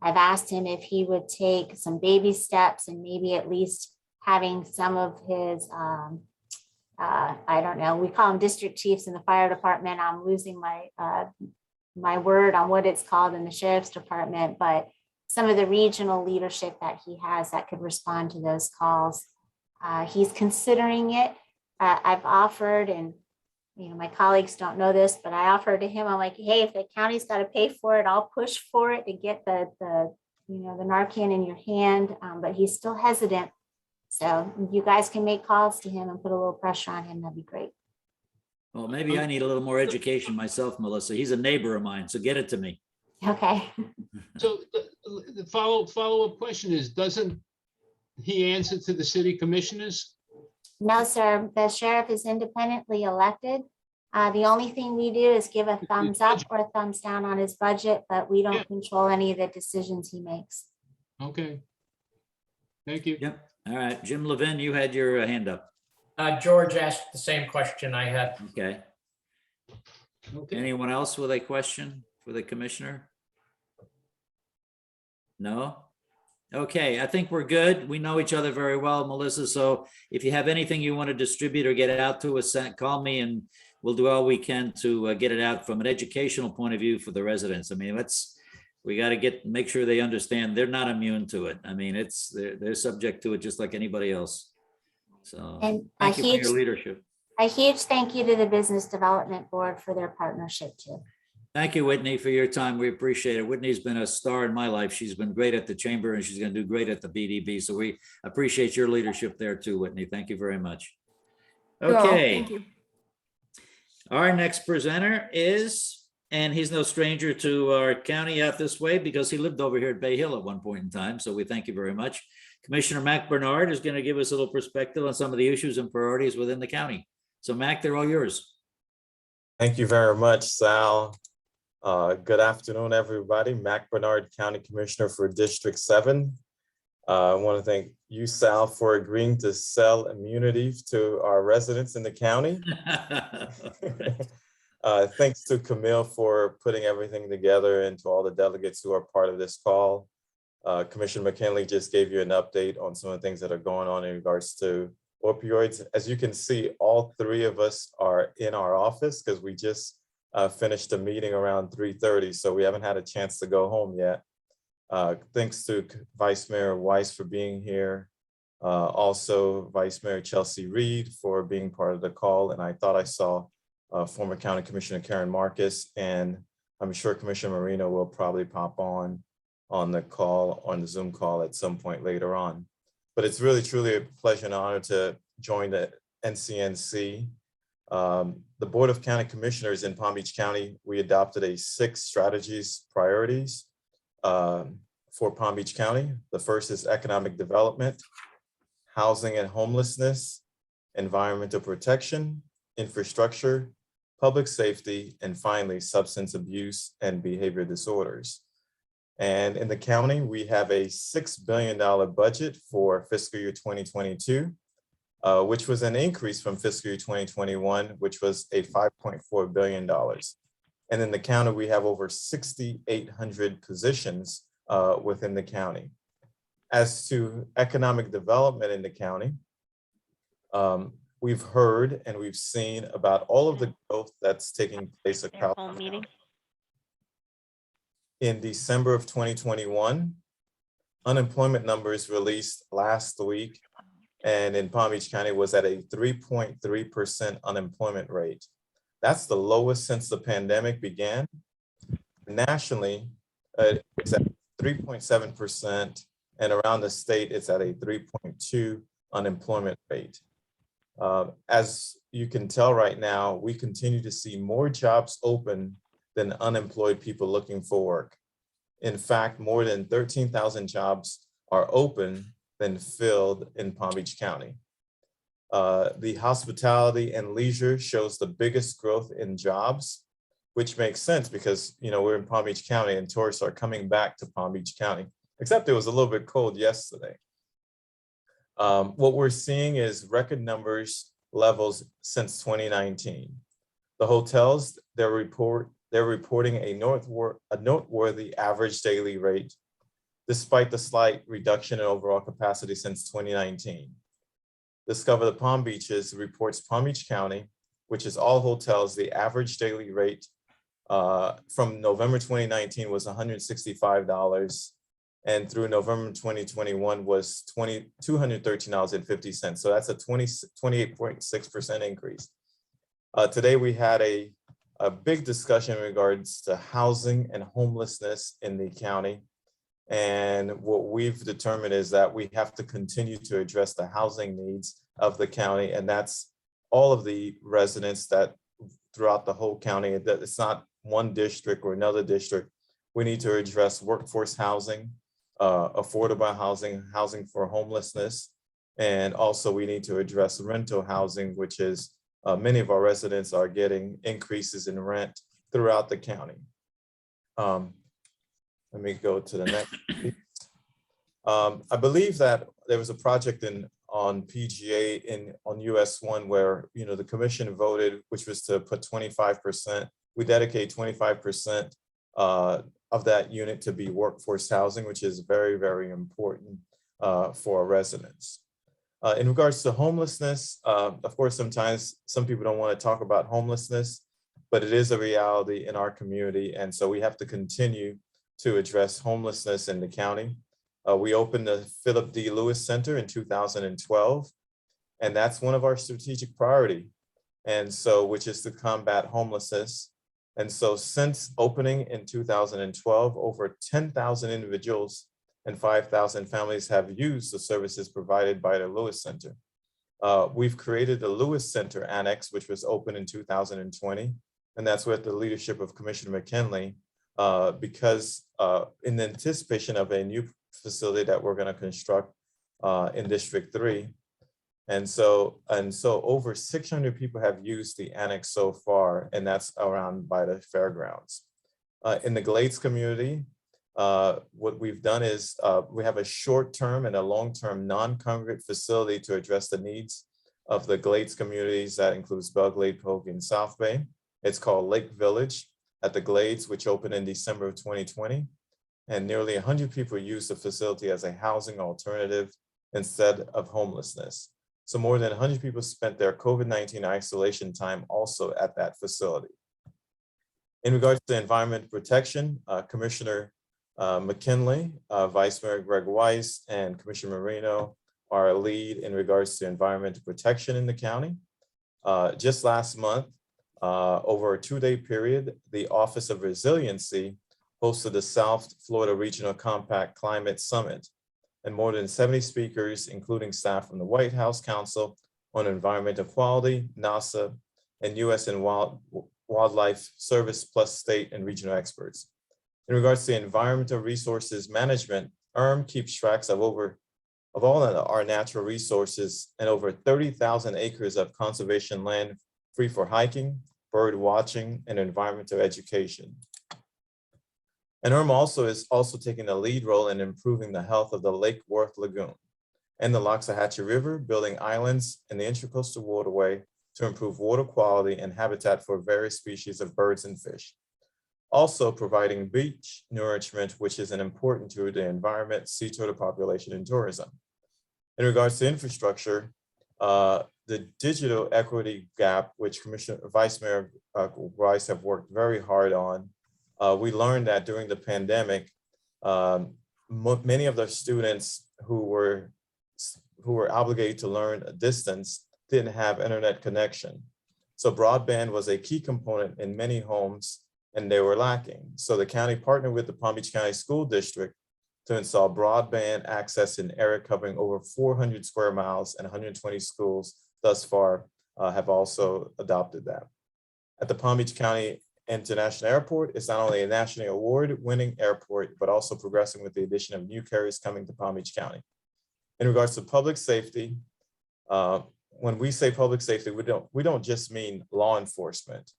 [SPEAKER 14] I've asked him if he would take some baby steps and maybe at least having some of his, I don't know, we call them district chiefs in the fire department. I'm losing my word on what it's called in the sheriff's department, but some of the regional leadership that he has that could respond to those calls. He's considering it. I've offered, and my colleagues don't know this, but I offered to him, I'm like, hey, if the county's got to pay for it, I'll push for it to get the Narcan in your hand. But he's still hesitant. So you guys can make calls to him and put a little pressure on him. That'd be great.
[SPEAKER 1] Well, maybe I need a little more education myself, Melissa. He's a neighbor of mine, so get it to me.
[SPEAKER 14] Okay.
[SPEAKER 15] So the follow-up question is, doesn't he answer to the city commissioners?
[SPEAKER 14] No, sir. The sheriff is independently elected. The only thing we do is give a thumbs up or a thumbs down on his budget, but we don't control any of the decisions he makes.
[SPEAKER 15] Okay. Thank you.
[SPEAKER 1] Yep. All right. Jim Levin, you had your hand up.
[SPEAKER 16] George asked the same question I had.
[SPEAKER 1] Okay. Anyone else with a question for the commissioner? No? Okay, I think we're good. We know each other very well, Melissa. So if you have anything you want to distribute or get it out to us, call me and we'll do all we can to get it out from an educational point of view for the residents. I mean, we got to make sure they understand they're not immune to it. I mean, they're subject to it just like anybody else. So thank you for your leadership.
[SPEAKER 14] A huge thank you to the Business Development Board for their partnership too.
[SPEAKER 1] Thank you, Whitney, for your time. We appreciate it. Whitney's been a star in my life. She's been great at the chamber and she's going to do great at the BDB. So we appreciate your leadership there too, Whitney. Thank you very much. Okay.
[SPEAKER 3] Thank you.
[SPEAKER 1] Our next presenter is, and he's no stranger to our county out this way because he lived over here at Bay Hill at one point in time. So we thank you very much. Commissioner Mack Bernard is going to give us a little perspective on some of the issues and priorities within the county. So Mack, they're all yours.
[SPEAKER 17] Thank you very much, Sal. Good afternoon, everybody. Mack Bernard, County Commissioner for District 7. I want to thank you, Sal, for agreeing to sell immunity to our residents in the county. Thanks to Camille for putting everything together and to all the delegates who are part of this call. Commissioner McKinlay just gave you an update on some of the things that are going on in regards to opioids. As you can see, all three of us are in our office because we just finished a meeting around 3:30, so we haven't had a chance to go home yet. Thanks to Vice Mayor Weiss for being here. Also, Vice Mayor Chelsea Reed for being part of the call. And I thought I saw former County Commissioner Karen Marcus, and I'm sure Commissioner Marino will probably pop on the call, on the Zoom call at some point later on. But it's really, truly a pleasure and honor to join the NCNC. The Board of County Commissioners in Palm Beach County, we adopted 6 strategies, priorities for Palm Beach County. The first is economic development, housing and homelessness, environmental protection, infrastructure, public safety, and finally, substance abuse and behavior disorders. And in the county, we have a $6 billion budget for fiscal year 2022. Which was an increase from fiscal year 2021, which was a $5.4 billion. And in the county, we have over 6,800 positions within the county. As to economic development in the county, we've heard and we've seen about all of the growth that's taking place across the county. In December of 2021, unemployment numbers released last week, and in Palm Beach County was at a 3.3% unemployment rate. That's the lowest since the pandemic began. Nationally, it's at 3.7%, and around the state, it's at a 3.2 unemployment rate. As you can tell right now, we continue to see more jobs open than unemployed people looking for work. In fact, more than 13,000 jobs are open than filled in Palm Beach County. The hospitality and leisure shows the biggest growth in jobs, which makes sense because we're in Palm Beach County and tourists are coming back to Palm Beach County, except it was a little bit cold yesterday. What we're seeing is record numbers levels since 2019. The hotels, they're reporting a noteworthy average daily rate, despite the slight reduction in overall capacity since 2019. Discover the Palm Beaches reports Palm Beach County, which is all hotels, the average daily rate from November 2019 was $165, and through November 2021 was $213.50. So that's a 28.6% increase. Today we had a big discussion in regards to housing and homelessness in the county. And what we've determined is that we have to continue to address the housing needs of the county. And that's all of the residents that throughout the whole county, that it's not one district or another district. We need to address workforce housing, affordable housing, housing for homelessness. And also we need to address rental housing, which is many of our residents are getting increases in rent throughout the county. Let me go to the next. I believe that there was a project on PGA on US 1 where the commission voted, which was to put 25%. We dedicate 25% of that unit to be workforce housing, which is very, very important for our residents. In regards to homelessness, of course, sometimes some people don't want to talk about homelessness, but it is a reality in our community. And so we have to continue to address homelessness in the county. We opened the Philip D. Lewis Center in 2012, and that's one of our strategic priority. And so, which is to combat homelessness. And so since opening in 2012, over 10,000 individuals and 5,000 families have used the services provided by the Lewis Center. We've created the Lewis Center Annex, which was opened in 2020. And that's with the leadership of Commissioner McKinlay, because in anticipation of a new facility that we're going to construct in District 3. And so over 600 people have used the annex so far, and that's around by the fairgrounds. In the Glades community, what we've done is we have a short-term and a long-term non-congregate facility to address the needs of the Glades communities. That includes Belle Glade, Polk, and South Bay. It's called Lake Village at the Glades, which opened in December of 2020. And nearly 100 people use the facility as a housing alternative instead of homelessness. So more than 100 people spent their COVID-19 isolation time also at that facility. In regards to environment protection, Commissioner McKinlay, Vice Mayor Greg Weiss, and Commissioner Marino are a lead in regards to environmental protection in the county. Just last month, over a 2-day period, the Office of Resiliency hosted the South Florida Regional Compact Climate Summit, and more than 70 speakers, including staff from the White House Council on Environmental Quality, NASA, and U.S. and Wildlife Service, plus state and regional experts. In regards to environmental resources management, keeps tracks of all of our natural resources and over 30,000 acres of conservation land free for hiking, bird watching, and environmental education. And is also taking a lead role in improving the health of the Lake Worth Lagoon and the Loxahatchee River, building islands in the Intracoastal Waterway to improve water quality and habitat for various species of birds and fish. Also providing beach nourishment, which is important to the environment, sea turtle population, and tourism. In regards to infrastructure, the digital equity gap, which Vice Mayor Rice have worked very hard on, we learned that during the pandemic, many of the students who were obligated to learn a distance didn't have internet connection. So broadband was a key component in many homes, and they were lacking. So the county partnered with the Palm Beach County School District to install broadband access in area covering over 400 square miles, and 120 schools thus far have also adopted that. At the Palm Beach County International Airport, it's not only a nationally award-winning airport, but also progressing with the addition of new carriers coming to Palm Beach County. In regards to public safety, when we say public safety, we don't just mean law enforcement.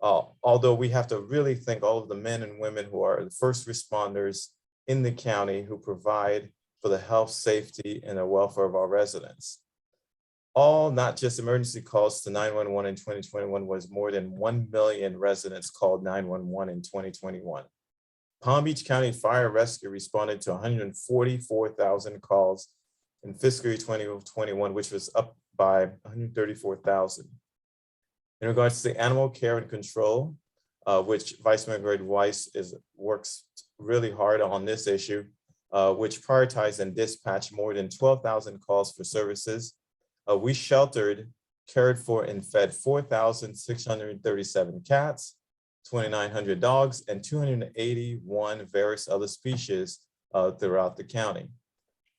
[SPEAKER 17] Although we have to really thank all of the men and women who are the first responders in the county who provide for the health, safety, and the welfare of our residents. all not just emergency calls to 911 in 2021 was more than 1 million residents called 911 in 2021. Palm Beach County Fire Rescue responded to 144,000 calls in fiscal year 2021, which was up by 134,000. In regards to animal care and control, which Vice Mayor Greg Weiss works really hard on this issue, which prioritized and dispatched more than 12,000 calls for services. We sheltered, cared for, and fed 4,637 cats, 2,900 dogs, and 281 various other species throughout the county.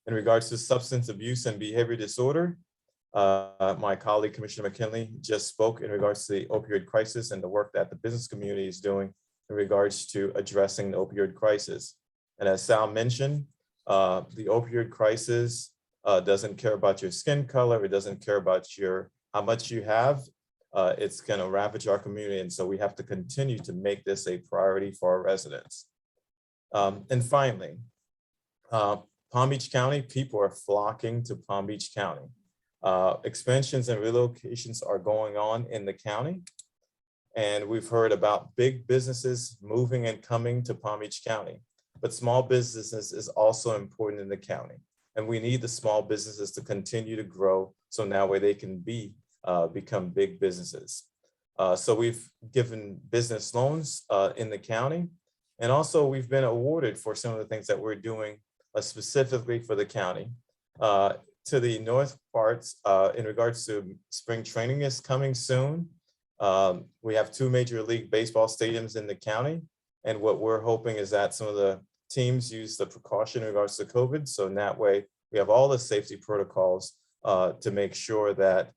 [SPEAKER 17] In regards to substance abuse and behavior disorder, my colleague, Commissioner McKinlay, just spoke in regards to the opioid crisis and the work that the business community is doing in regards to addressing the opioid crisis. And as Sal mentioned, the opioid crisis doesn't care about your skin color. It doesn't care about how much you have. It's going to ravage our community. And so we have to continue to make this a priority for our residents. And finally, Palm Beach County, people are flocking to Palm Beach County. Expansions and relocations are going on in the county. And we've heard about big businesses moving and coming to Palm Beach County. But small businesses is also important in the county. And we need the small businesses to continue to grow so now way they can become big businesses. So we've given business loans in the county. And also we've been awarded for some of the things that we're doing specifically for the county. To the north parts, in regards to spring training is coming soon. We have 2 Major League Baseball stadiums in the county. And what we're hoping is that some of the teams use the precaution in regards to COVID. So in that way, we have all the safety protocols to make sure that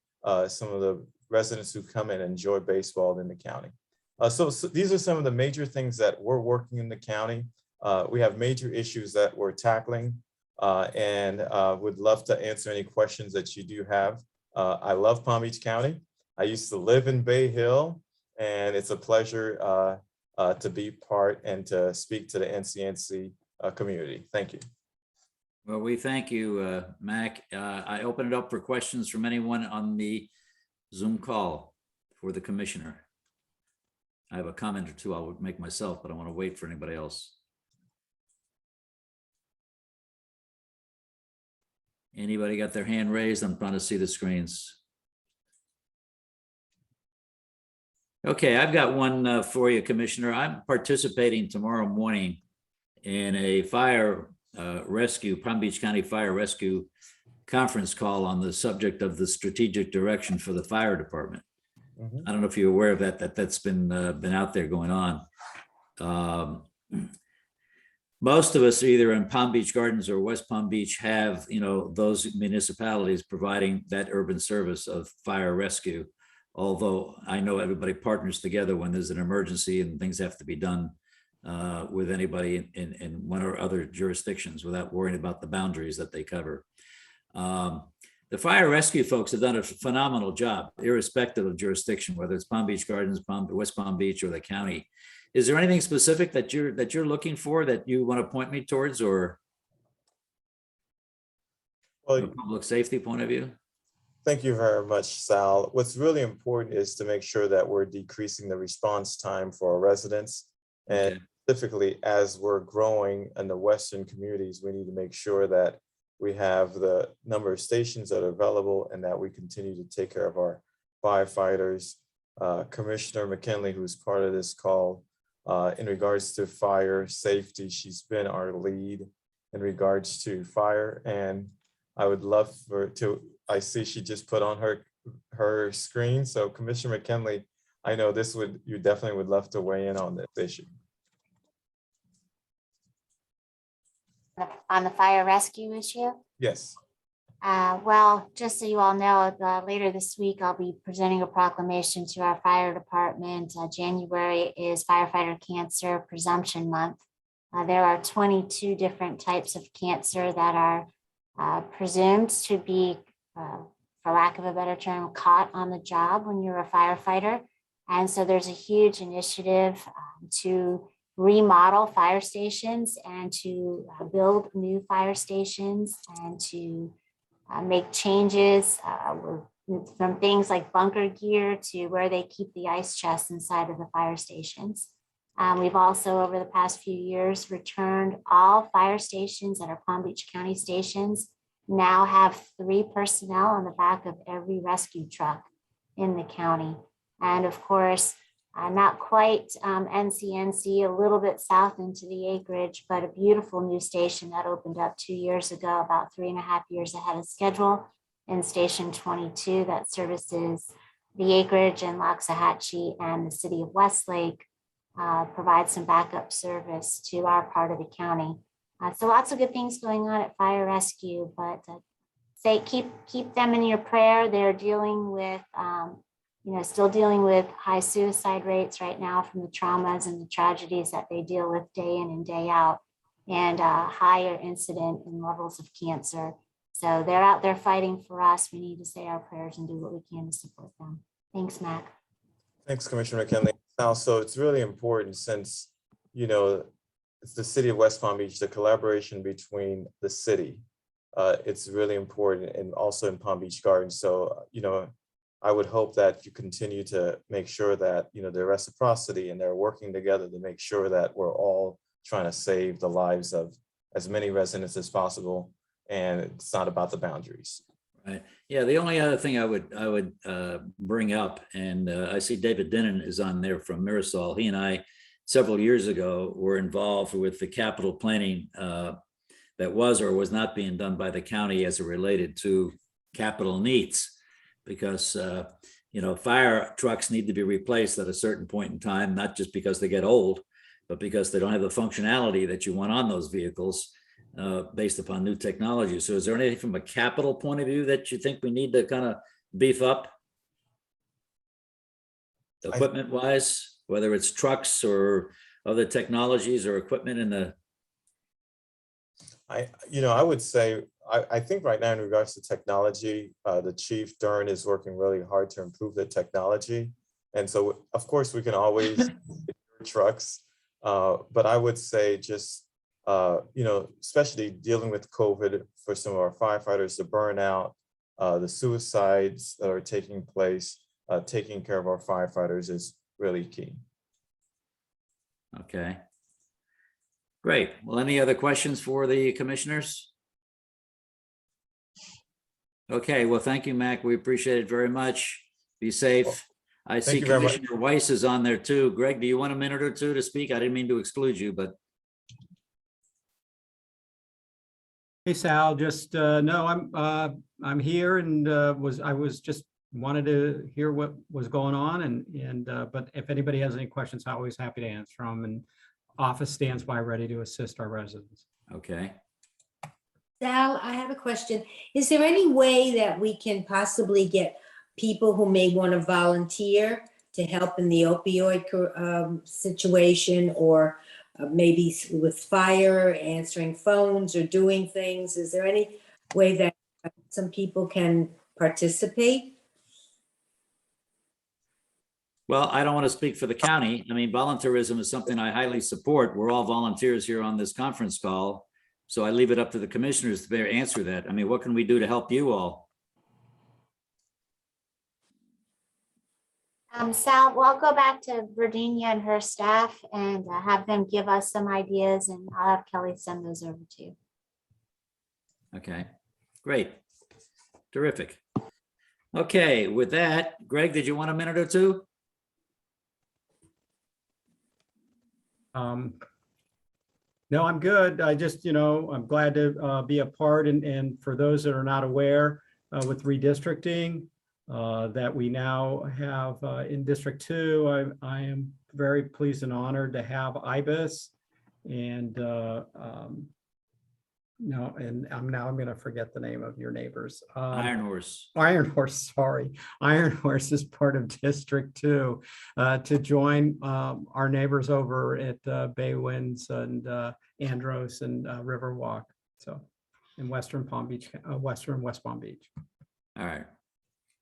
[SPEAKER 17] some of the residents who come in enjoy baseball in the county. So these are some of the major things that we're working in the county. We have major issues that we're tackling and would love to answer any questions that you do have. I love Palm Beach County. I used to live in Bay Hill, and it's a pleasure to be part and to speak to the NCNC community. Thank you.
[SPEAKER 1] Well, we thank you, Mack. I open it up for questions from anyone on the Zoom call for the commissioner. I have a comment or two I'll make myself, but I want to wait for anybody else. Anybody got their hand raised? I'm trying to see the screens. Okay, I've got one for you, Commissioner. I'm participating tomorrow morning in a fire rescue, Palm Beach County Fire Rescue conference call on the subject of the strategic direction for the fire department. I don't know if you're aware of that's been out there going on. Most of us either in Palm Beach Gardens or West Palm Beach have, those municipalities providing that urban service of fire rescue. Although I know everybody partners together when there's an emergency and things have to be done with anybody in one or other jurisdictions without worrying about the boundaries that they cover. The fire rescue folks have done a phenomenal job, irrespective of jurisdiction, whether it's Palm Beach Gardens, West Palm Beach, or the county. Is there anything specific that you're looking for that you want to point me towards, or from a public safety point of view?
[SPEAKER 17] Thank you very much, Sal. What's really important is to make sure that we're decreasing the response time for our residents. And specifically, as we're growing in the Western communities, we need to make sure that we have the number of stations that are available and that we continue to take care of our firefighters. Commissioner McKinlay, who's part of this call, in regards to fire safety, she's been our lead in regards to fire. And I would love I see she just put on her screen. So Commissioner McKinlay, I know you definitely would love to weigh in on this issue.
[SPEAKER 14] On the fire rescue issue?
[SPEAKER 17] Yes.
[SPEAKER 14] Well, just so you all know, later this week, I'll be presenting a proclamation to our fire department. January is Firefighter Cancer Presumption Month. There are 22 different types of cancer that are presumed to be, for lack of a better term, caught on the job when you're a firefighter. And so there's a huge initiative to remodel fire stations and to build new fire stations and to make changes. We're from things like bunker gear to where they keep the ice chests inside of the fire stations. We've also, over the past few years, returned all fire stations that are Palm Beach County stations now have 3 personnel on the back of every rescue truck in the county. And of course, not quite NCNC, a little bit south into the acreage, but a beautiful new station that opened up 2 years ago, about 3.5 years ahead of schedule, in Station 22 that services the acreage in Loxahatchee and the city of Westlake, provides some backup service to our part of the county. So lots of good things going on at fire rescue, but keep them in your prayer. They're dealing with, still dealing with high suicide rates right now from the traumas and the tragedies that they deal with day in and day out, and higher incident and levels of cancer. So they're out there fighting for us. We need to say our prayers and do what we can to support them. Thanks, Mac.
[SPEAKER 17] Thanks, Commissioner McKinlay. Now, so it's really important since, it's the city of West Palm Beach, the collaboration between the city, it's really important, and also in Palm Beach Gardens. So, I would hope that you continue to make sure that, the reciprocity and they're working together to make sure that we're all trying to save the lives of as many residents as possible. And it's not about the boundaries.
[SPEAKER 1] Right. Yeah. The only other thing I would bring up, and I see David Denon is on there from Mirasol. He and I, several years ago, were involved with the capital planning that was or was not being done by the county as it related to capital needs, because fire trucks need to be replaced at a certain point in time, not just because they get old, but because they don't have the functionality that you want on those vehicles. Based upon new technology. So is there anything from a capital point of view that you think we need to kind of beef up? Equipment wise, whether it's trucks or other technologies or equipment in the.
[SPEAKER 17] I would say, I think right now in regards to technology, the Chief Dern is working really hard to improve the technology. And so of course we can always trucks, but I would say just especially dealing with COVID for some of our firefighters, the burnout, the suicides that are taking place, taking care of our firefighters is really key.
[SPEAKER 1] Okay. Great. Well, any other questions for the commissioners? Okay. Well, thank you, Mac. We appreciate it very much. Be safe. I see Commissioner Weiss is on there too. Greg, do you want a minute or two to speak? I didn't mean to exclude you, but.
[SPEAKER 18] Hey Sal, just no, I'm here and I was just wanted to hear what was going on and but if anybody has any questions, I'm always happy to answer them, and office stands by ready to assist our residents.
[SPEAKER 1] Okay.
[SPEAKER 13] Sal, I have a question. Is there any way that we can possibly get people who may want to volunteer to help in the opioid situation, or maybe with fire, answering phones or doing things? Is there any way that some people can participate?
[SPEAKER 1] Well, I don't want to speak for the county. I mean, volunteerism is something I highly support. We're all volunteers here on this conference call. So I leave it up to the commissioners to answer that. I mean, what can we do to help you all?
[SPEAKER 14] Sal, well, I'll go back to Virginia and her staff and have them give us some ideas, and I'll have Kelly send those over to you.
[SPEAKER 1] Okay, great. Terrific. Okay, with that, Greg, did you want a minute or two?
[SPEAKER 18] No, I'm good. I just, I'm glad to be a part, and for those that are not aware, with redistricting, that we now have in District 2. I am very pleased and honored to have IBIS, and I'm going to forget the name of your neighbors.
[SPEAKER 1] Iron Horse.
[SPEAKER 18] Iron Horse, sorry. Iron Horse is part of District 2 to join our neighbors over at Bay Winds and Andros and Riverwalk. So in Western Palm Beach, Western West Palm Beach.
[SPEAKER 1] All right.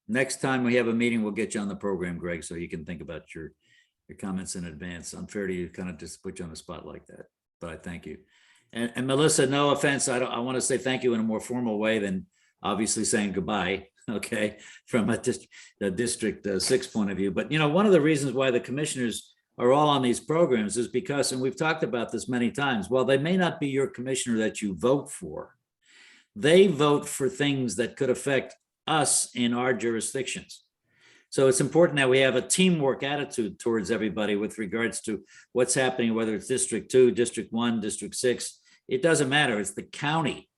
[SPEAKER 1] Next time we have a meeting, we'll get you on the program, Greg, so you can think about your comments in advance. Unfair to you, kind of just put you on the spot like that, but I thank you. And Melissa, no offense, I want to say thank you in a more formal way than obviously saying goodbye, okay, from a District 6 point of view. But, one of the reasons why the commissioners are all on these programs is because, and we've talked about this many times, while they may not be your commissioner that you vote for, they vote for things that could affect us in our jurisdictions. So it's important that we have a teamwork attitude towards everybody with regards to what's happening, whether it's District 2, District 1, District 6. It doesn't matter. It's the county.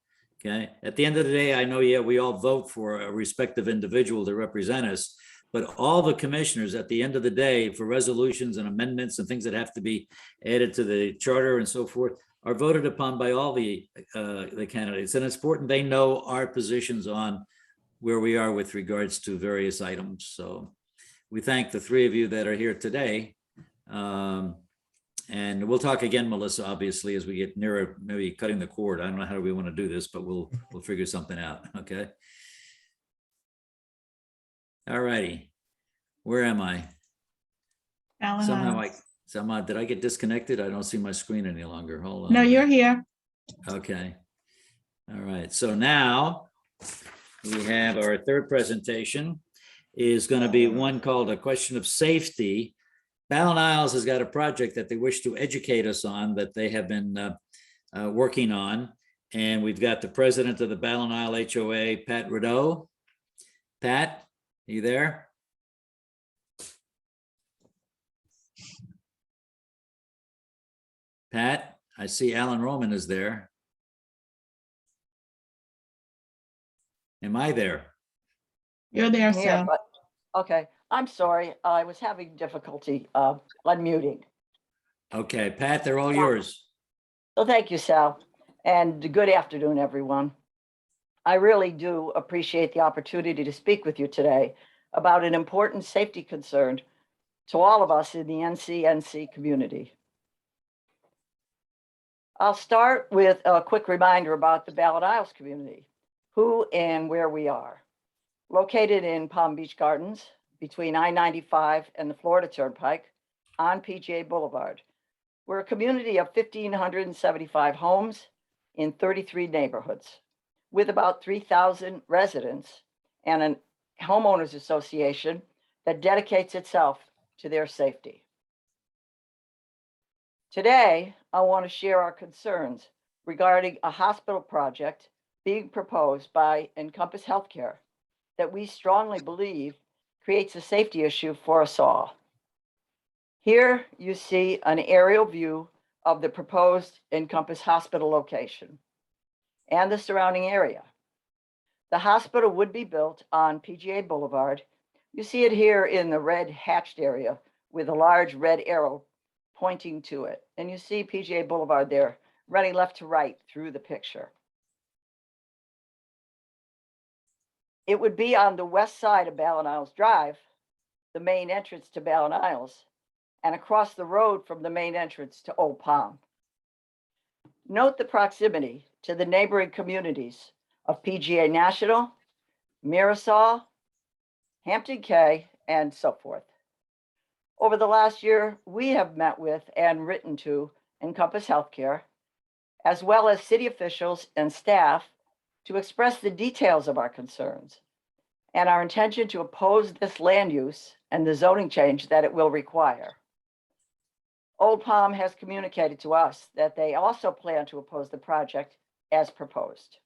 [SPEAKER 1] Okay. At the end of the day, I know, yeah, we all vote for a respective individual to represent us, but all the commissioners at the end of the day for resolutions and amendments and things that have to be added to the charter and so forth are voted upon by all the candidates. And it's important they know our positions on where we are with regards to various items. So we thank the three of you that are here today. And we'll talk again, Melissa, obviously, as we get nearer, maybe cutting the cord. I don't know how we want to do this, but we'll figure something out. Okay. All righty. Where am I? Somehow, did I get disconnected? I don't see my screen any longer. Hold on.
[SPEAKER 8] No, you're here.
[SPEAKER 1] Okay. All right. So now we have our third presentation is going to be one called A Question of Safety. Ballenisles has got a project that they wish to educate us on that they have been working on. And we've got the president of the Ballenisles HOA, Pat Rado. Pat, are you there? Pat, I see Alan Roman is there. Am I there?
[SPEAKER 8] You're there,
[SPEAKER 19] I'm here,
[SPEAKER 8] Sal.
[SPEAKER 19] but- Okay, I'm sorry. I was having difficulty unmuting.
[SPEAKER 1] Okay, Pat, they're all yours.
[SPEAKER 19] So thank you, Sal, and good afternoon, everyone. I really do appreciate the opportunity to speak with you today about an important safety concern to all of us in the NCNC community. I'll start with a quick reminder about the Ballenisles community, who and where we are. Located in Palm Beach Gardens, between I-95 and the Florida Turnpike on PGA Boulevard. We're a community of 1,575 homes in 33 neighborhoods with about 3,000 residents and a homeowners association that dedicates itself to their safety. Today, I want to share our concerns regarding a hospital project being proposed by Encompass Healthcare that we strongly believe creates a safety issue for us all. Here you see an aerial view of the proposed Encompass Hospital location and the surrounding area. The hospital would be built on PGA Boulevard. You see it here in the red hatched area with a large red arrow pointing to it. And you see PGA Boulevard there running left to right through the picture. It would be on the west side of Ballenisles Drive, the main entrance to Ballenisles, and across the road from the main entrance to Old Palm. Note the proximity to the neighboring communities of PGA National, Mirasol, Hampton Cay, and so forth. Over the last year, we have met with and written to Encompass Healthcare, as well as city officials and staff to express the details of our concerns and our intention to oppose this land use and the zoning change that it will require. Old Palm has communicated to us that they also plan to oppose the project as proposed.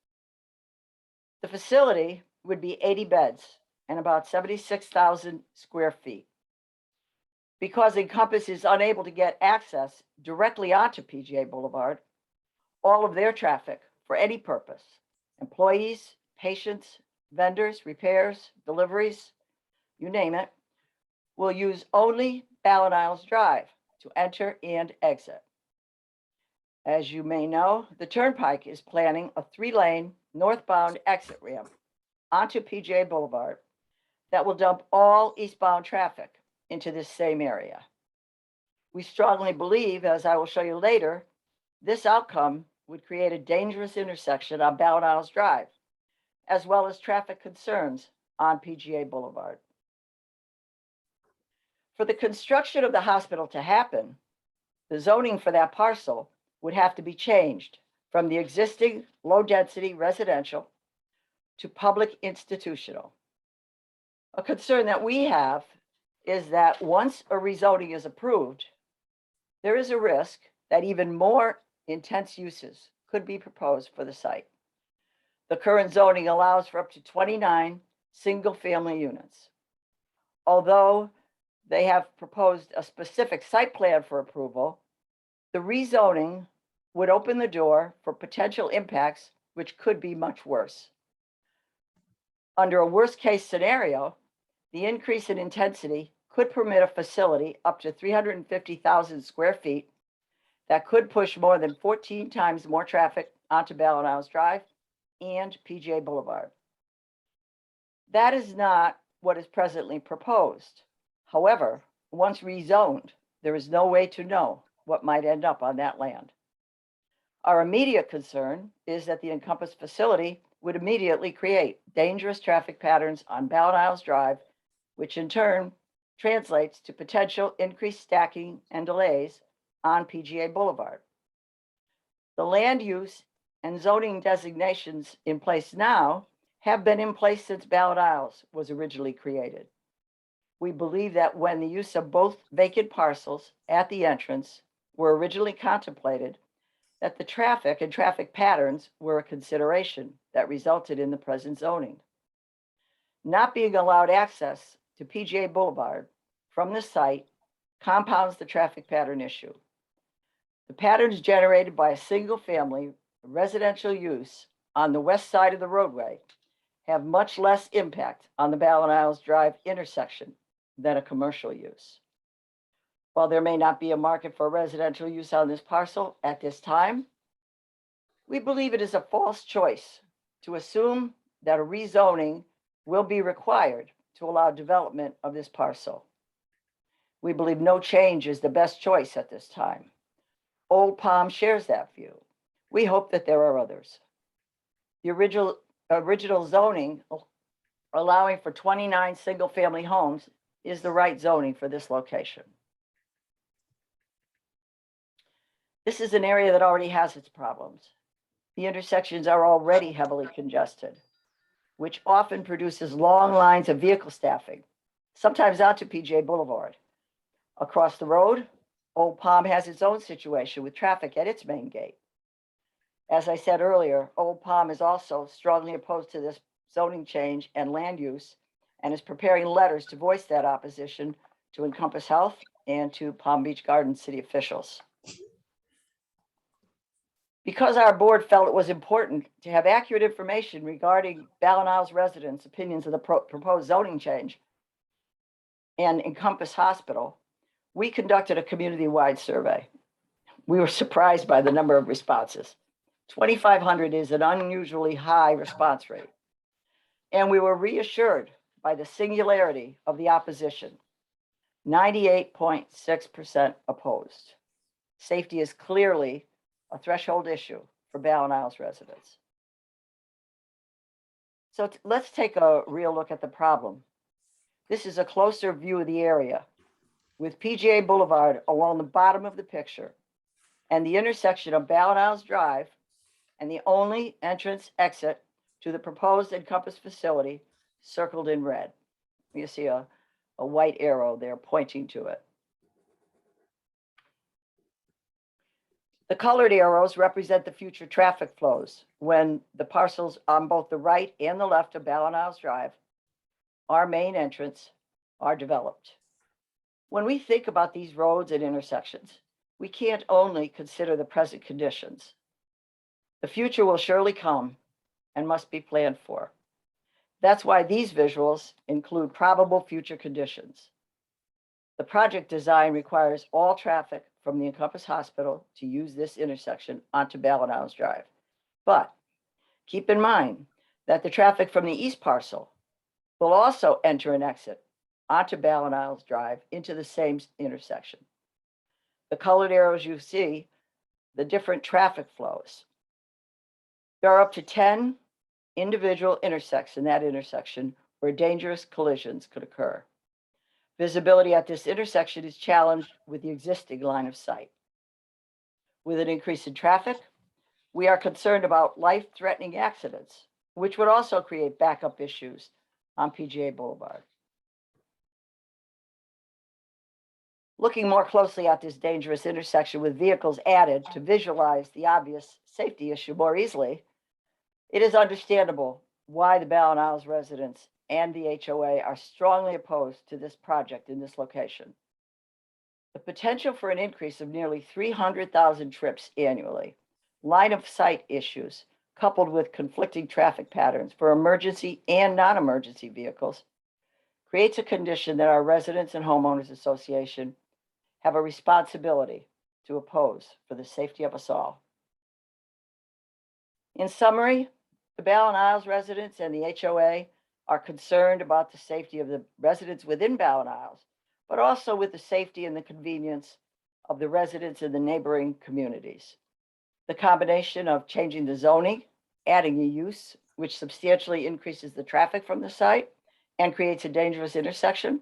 [SPEAKER 19] The facility would be 80 beds and about 76,000 square feet. Because Encompass is unable to get access directly onto PGA Boulevard, all of their traffic for any purpose, employees, patients, vendors, repairs, deliveries, you name it, will use only Ballenisles Drive to enter and exit. As you may know, the Turnpike is planning a 3-lane northbound exit ramp onto PGA Boulevard that will dump all eastbound traffic into this same area. We strongly believe, as I will show you later, this outcome would create a dangerous intersection on Ballenisles Drive, as well as traffic concerns on PGA Boulevard. For the construction of the hospital to happen, the zoning for that parcel would have to be changed from the existing low-density residential to public institutional. A concern that we have is that once a rezoning is approved, there is a risk that even more intense uses could be proposed for the site. The current zoning allows for up to 29 single-family units. Although they have proposed a specific site plan for approval, the rezoning would open the door for potential impacts which could be much worse. Under a worst-case scenario, the increase in intensity could permit a facility up to 350,000 square feet that could push more than 14 times more traffic onto Ballenisles Drive and PGA Boulevard. That is not what is presently proposed. However, once rezoned, there is no way to know what might end up on that land. Our immediate concern is that the encompassed facility would immediately create dangerous traffic patterns on Ballenisles Drive, which in turn translates to potential increased stacking and delays on PGA Boulevard. The land use and zoning designations in place now have been in place since Ballenisles was originally created. We believe that when the use of both vacant parcels at the entrance were originally contemplated, that the traffic and traffic patterns were a consideration that resulted in the present zoning. Not being allowed access to PGA Boulevard from the site compounds the traffic pattern issue. The patterns generated by a single-family residential use on the west side of the roadway have much less impact on the Ballenisles Drive intersection than a commercial use. While there may not be a market for residential use on this parcel at this time, we believe it is a false choice to assume that a rezoning will be required to allow development of this parcel. We believe no change is the best choice at this time. Old Palm shares that view. We hope that there are others. The original zoning allowing for 29 single-family homes is the right zoning for this location. This is an area that already has its problems. The intersections are already heavily congested, which often produces long lines of vehicle staffing, sometimes out to PGA Boulevard. Across the road, Old Palm has its own situation with traffic at its main gate. As I said earlier, Old Palm is also strongly opposed to this zoning change and land use and is preparing letters to voice that opposition to Encompass Health and to Palm Beach Gardens city officials. Because our board felt it was important to have accurate information regarding Ballenisles residents' opinions of the proposed zoning change and Encompass Hospital, we conducted a community-wide survey. We were surprised by the number of responses. 2,500 is an unusually high response rate. And we were reassured by the singularity of the opposition. 98.6% opposed. Safety is clearly a threshold issue for Ballenisles residents. So let's take a real look at the problem. This is a closer view of the area with PGA Boulevard along the bottom of the picture and the intersection of Ballenisles Drive and the only entrance exit to the proposed Encompass facility circled in red. You see a white arrow there pointing to it. The colored arrows represent the future traffic flows when the parcels on both the right and the left of Ballenisles Drive, our main entrance, are developed. When we think about these roads and intersections, we can't only consider the present conditions. The future will surely come and must be planned for. That's why these visuals include probable future conditions. The project design requires all traffic from the Encompass Hospital to use this intersection onto Ballenisles Drive. But keep in mind that the traffic from the east parcel will also enter and exit onto Ballenisles Drive into the same intersection. The colored arrows you see, the different traffic flows. There are up to 10 individual intersects in that intersection where dangerous collisions could occur. Visibility at this intersection is challenged with the existing line of sight. With an increase in traffic, we are concerned about life-threatening accidents which would also create backup issues on PGA Boulevard. Looking more closely at this dangerous intersection with vehicles added to visualize the obvious safety issue more easily, it is understandable why the Ballenisles residents and the HOA are strongly opposed to this project in this location. The potential for an increase of nearly 300,000 trips annually, line of sight issues, coupled with conflicting traffic patterns for emergency and non-emergency vehicles, creates a condition that our Residents and Homeowners Association have a responsibility to oppose for the safety of us all. In summary, the Ballenisles residents and the HOA are concerned about the safety of the residents within Ballenisles, but also with the safety and the convenience of the residents in the neighboring communities. The combination of changing the zoning, adding a use, which substantially increases the traffic from the site and creates a dangerous intersection,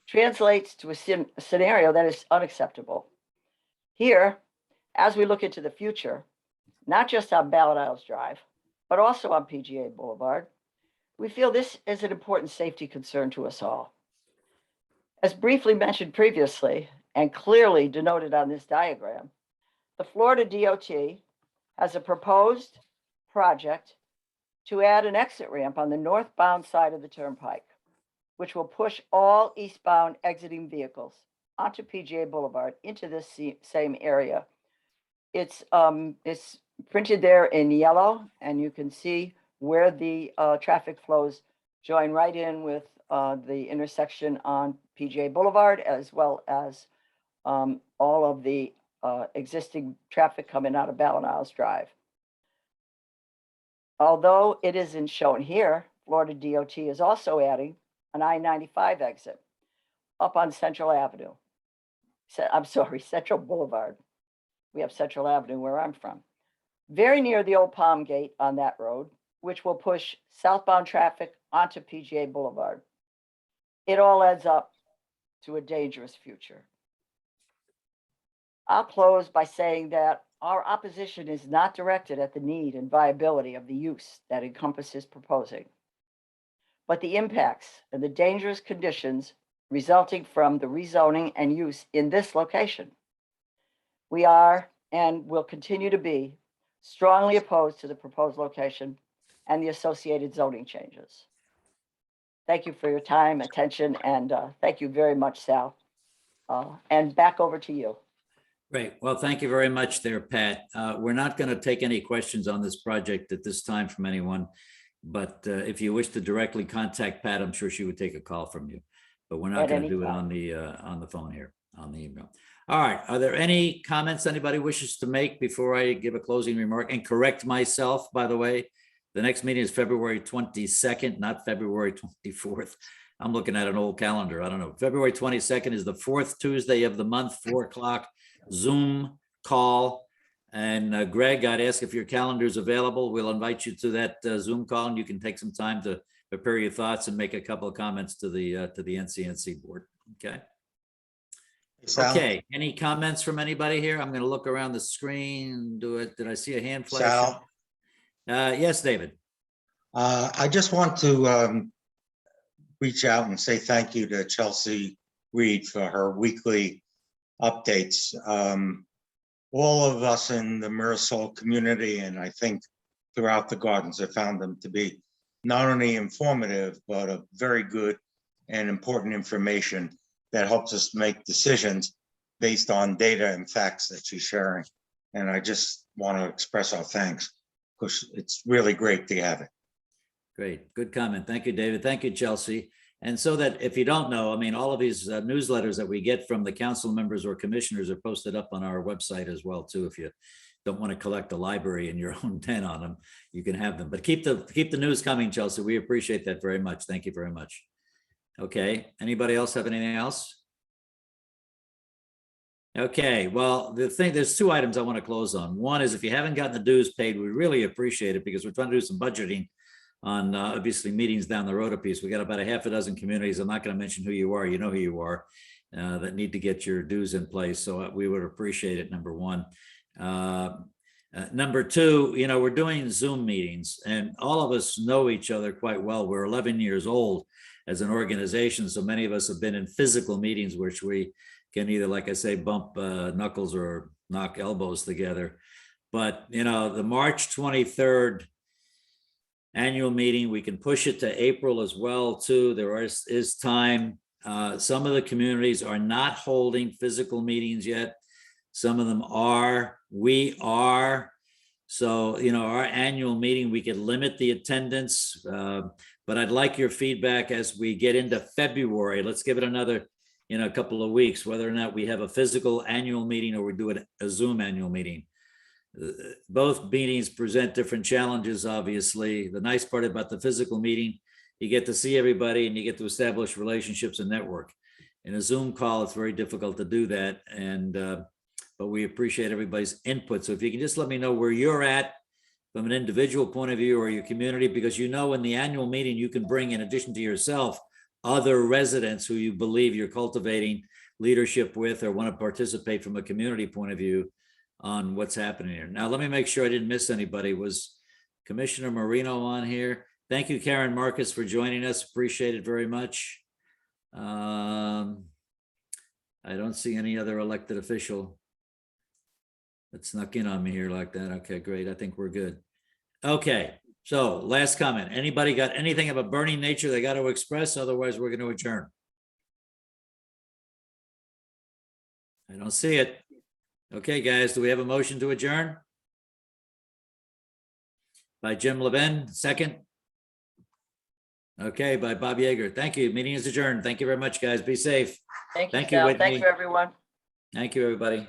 [SPEAKER 19] translates to a scenario that is unacceptable. Here, as we look into the future, not just on Ballenisles Drive, but also on PGA Boulevard, we feel this is an important safety concern to us all. As briefly mentioned previously, and clearly denoted on this diagram, the Florida DOT has a proposed project to add an exit ramp on the northbound side of the turnpike, which will push all eastbound exiting vehicles onto PGA Boulevard into this same area. It's printed there in yellow, and you can see where the traffic flows join right in with the intersection on PGA Boulevard, as well as all of the existing traffic coming out of Ballenisles Drive. Although it isn't shown here, Florida DOT is also adding an I-95 exit up on Central Avenue. Central Boulevard. We have Central Avenue where I'm from. Very near the old Palm Gate on that road, which will push southbound traffic onto PGA Boulevard. It all adds up to a dangerous future. I'll close by saying that our opposition is not directed at the need and viability of the use that Encompass is proposing, but the impacts and the dangerous conditions resulting from the rezoning and use in this location. We are and will continue to be strongly opposed to the proposed location and the associated zoning changes. Thank you for your time, attention, and thank you very much, Sal. And back over to you.
[SPEAKER 1] Great. Well, thank you very much there, Pat. We're not going to take any questions on this project at this time from anyone, but if you wish to directly contact Pat, I'm sure she would take a call from you, but we're not going to do it on the phone here, on the email. All right. Are there any comments anybody wishes to make before I give a closing remark and correct myself, by the way? The next meeting is February 22nd, not February 24th. I'm looking at an old calendar. I don't know. February 22nd is the fourth Tuesday of the month, 4 o'clock, Zoom call. And Greg, I'd ask if your calendar is available. We'll invite you to that Zoom call, and you can take some time to prepare your thoughts and make a couple of comments to the NCNC board. Okay. Okay. Any comments from anybody here? I'm going to look around the screen. Did I see a hand flash?
[SPEAKER 20] Sal?
[SPEAKER 1] Yes, David.
[SPEAKER 20] I just want to reach out and say thank you to Chelsea Reed for her weekly updates. All of us in the Mirasol community, and I think throughout the gardens, have found them to be not only informative, but a very good and important information that helps us make decisions based on data and facts that she's sharing. And I just want to express our thanks, because it's really great to have it.
[SPEAKER 1] Great. Good comment. Thank you, David. Thank you, Chelsea. And so that if you don't know, I mean, all of these newsletters that we get from the council members or commissioners are posted up on our website as well, too. If you don't want to collect a library in your own tent on them, you can have them. But keep the news coming, Chelsea. We appreciate that very much. Thank you very much. Okay. Anybody else have anything else? Okay. Well, there's 2 items I want to close on. One is, if you haven't gotten the dues paid, we really appreciate it, because we're trying to do some budgeting on obviously meetings down the road a piece. We got about a half a dozen communities. I'm not going to mention who you are. You know who you are, that need to get your dues in place. So we would appreciate it, number one. Number two, you know, we're doing Zoom meetings and all of us know each other quite well. We're 11 years old as an organization. So many of us have been in physical meetings, which we can either, like I say, bump knuckles or knock elbows together. But, you know, the March 23rd annual meeting, we can push it to April as well, too. There is time. Some of the communities are not holding physical meetings yet. Some of them are. We are. So, you know, our annual meeting, we could limit the attendance, but I'd like your feedback as we get into February. Let's give it another, you know, a couple of weeks, whether or not we have a physical annual meeting or we do a Zoom annual meeting. Both meetings present different challenges, obviously. The nice part about the physical meeting, you get to see everybody and you get to establish relationships and network. In a Zoom call, it's very difficult to do that. And but we appreciate everybody's input. So if you can just let me know where you're at from an individual point of view or your community, because you know in the annual meeting, you can bring, in addition to yourself, other residents who you believe you're cultivating leadership with or want to participate from a community point of view on what's happening here. Now, let me make sure I didn't miss anybody. Was Commissioner Marino on here? Thank you, Karen Marcus, for joining us. Appreciate it very much. I don't see any other elected official that snuck in on me here like that. Okay, great. I think we're good. Okay, so last comment. Anybody got anything of a burning nature they got to express? Otherwise, we're going to adjourn. I don't see it. Okay, guys, do we have a motion to adjourn? By Jim Levin, second. Okay, by Bob Yeager. Thank you. Meeting is adjourned. Thank you very much, guys. Be safe.
[SPEAKER 19] Thank you,
[SPEAKER 1] Thank you,
[SPEAKER 19] Sal.
[SPEAKER 1] Whitney.
[SPEAKER 19] Thank you, everyone.
[SPEAKER 1] Thank you, everybody.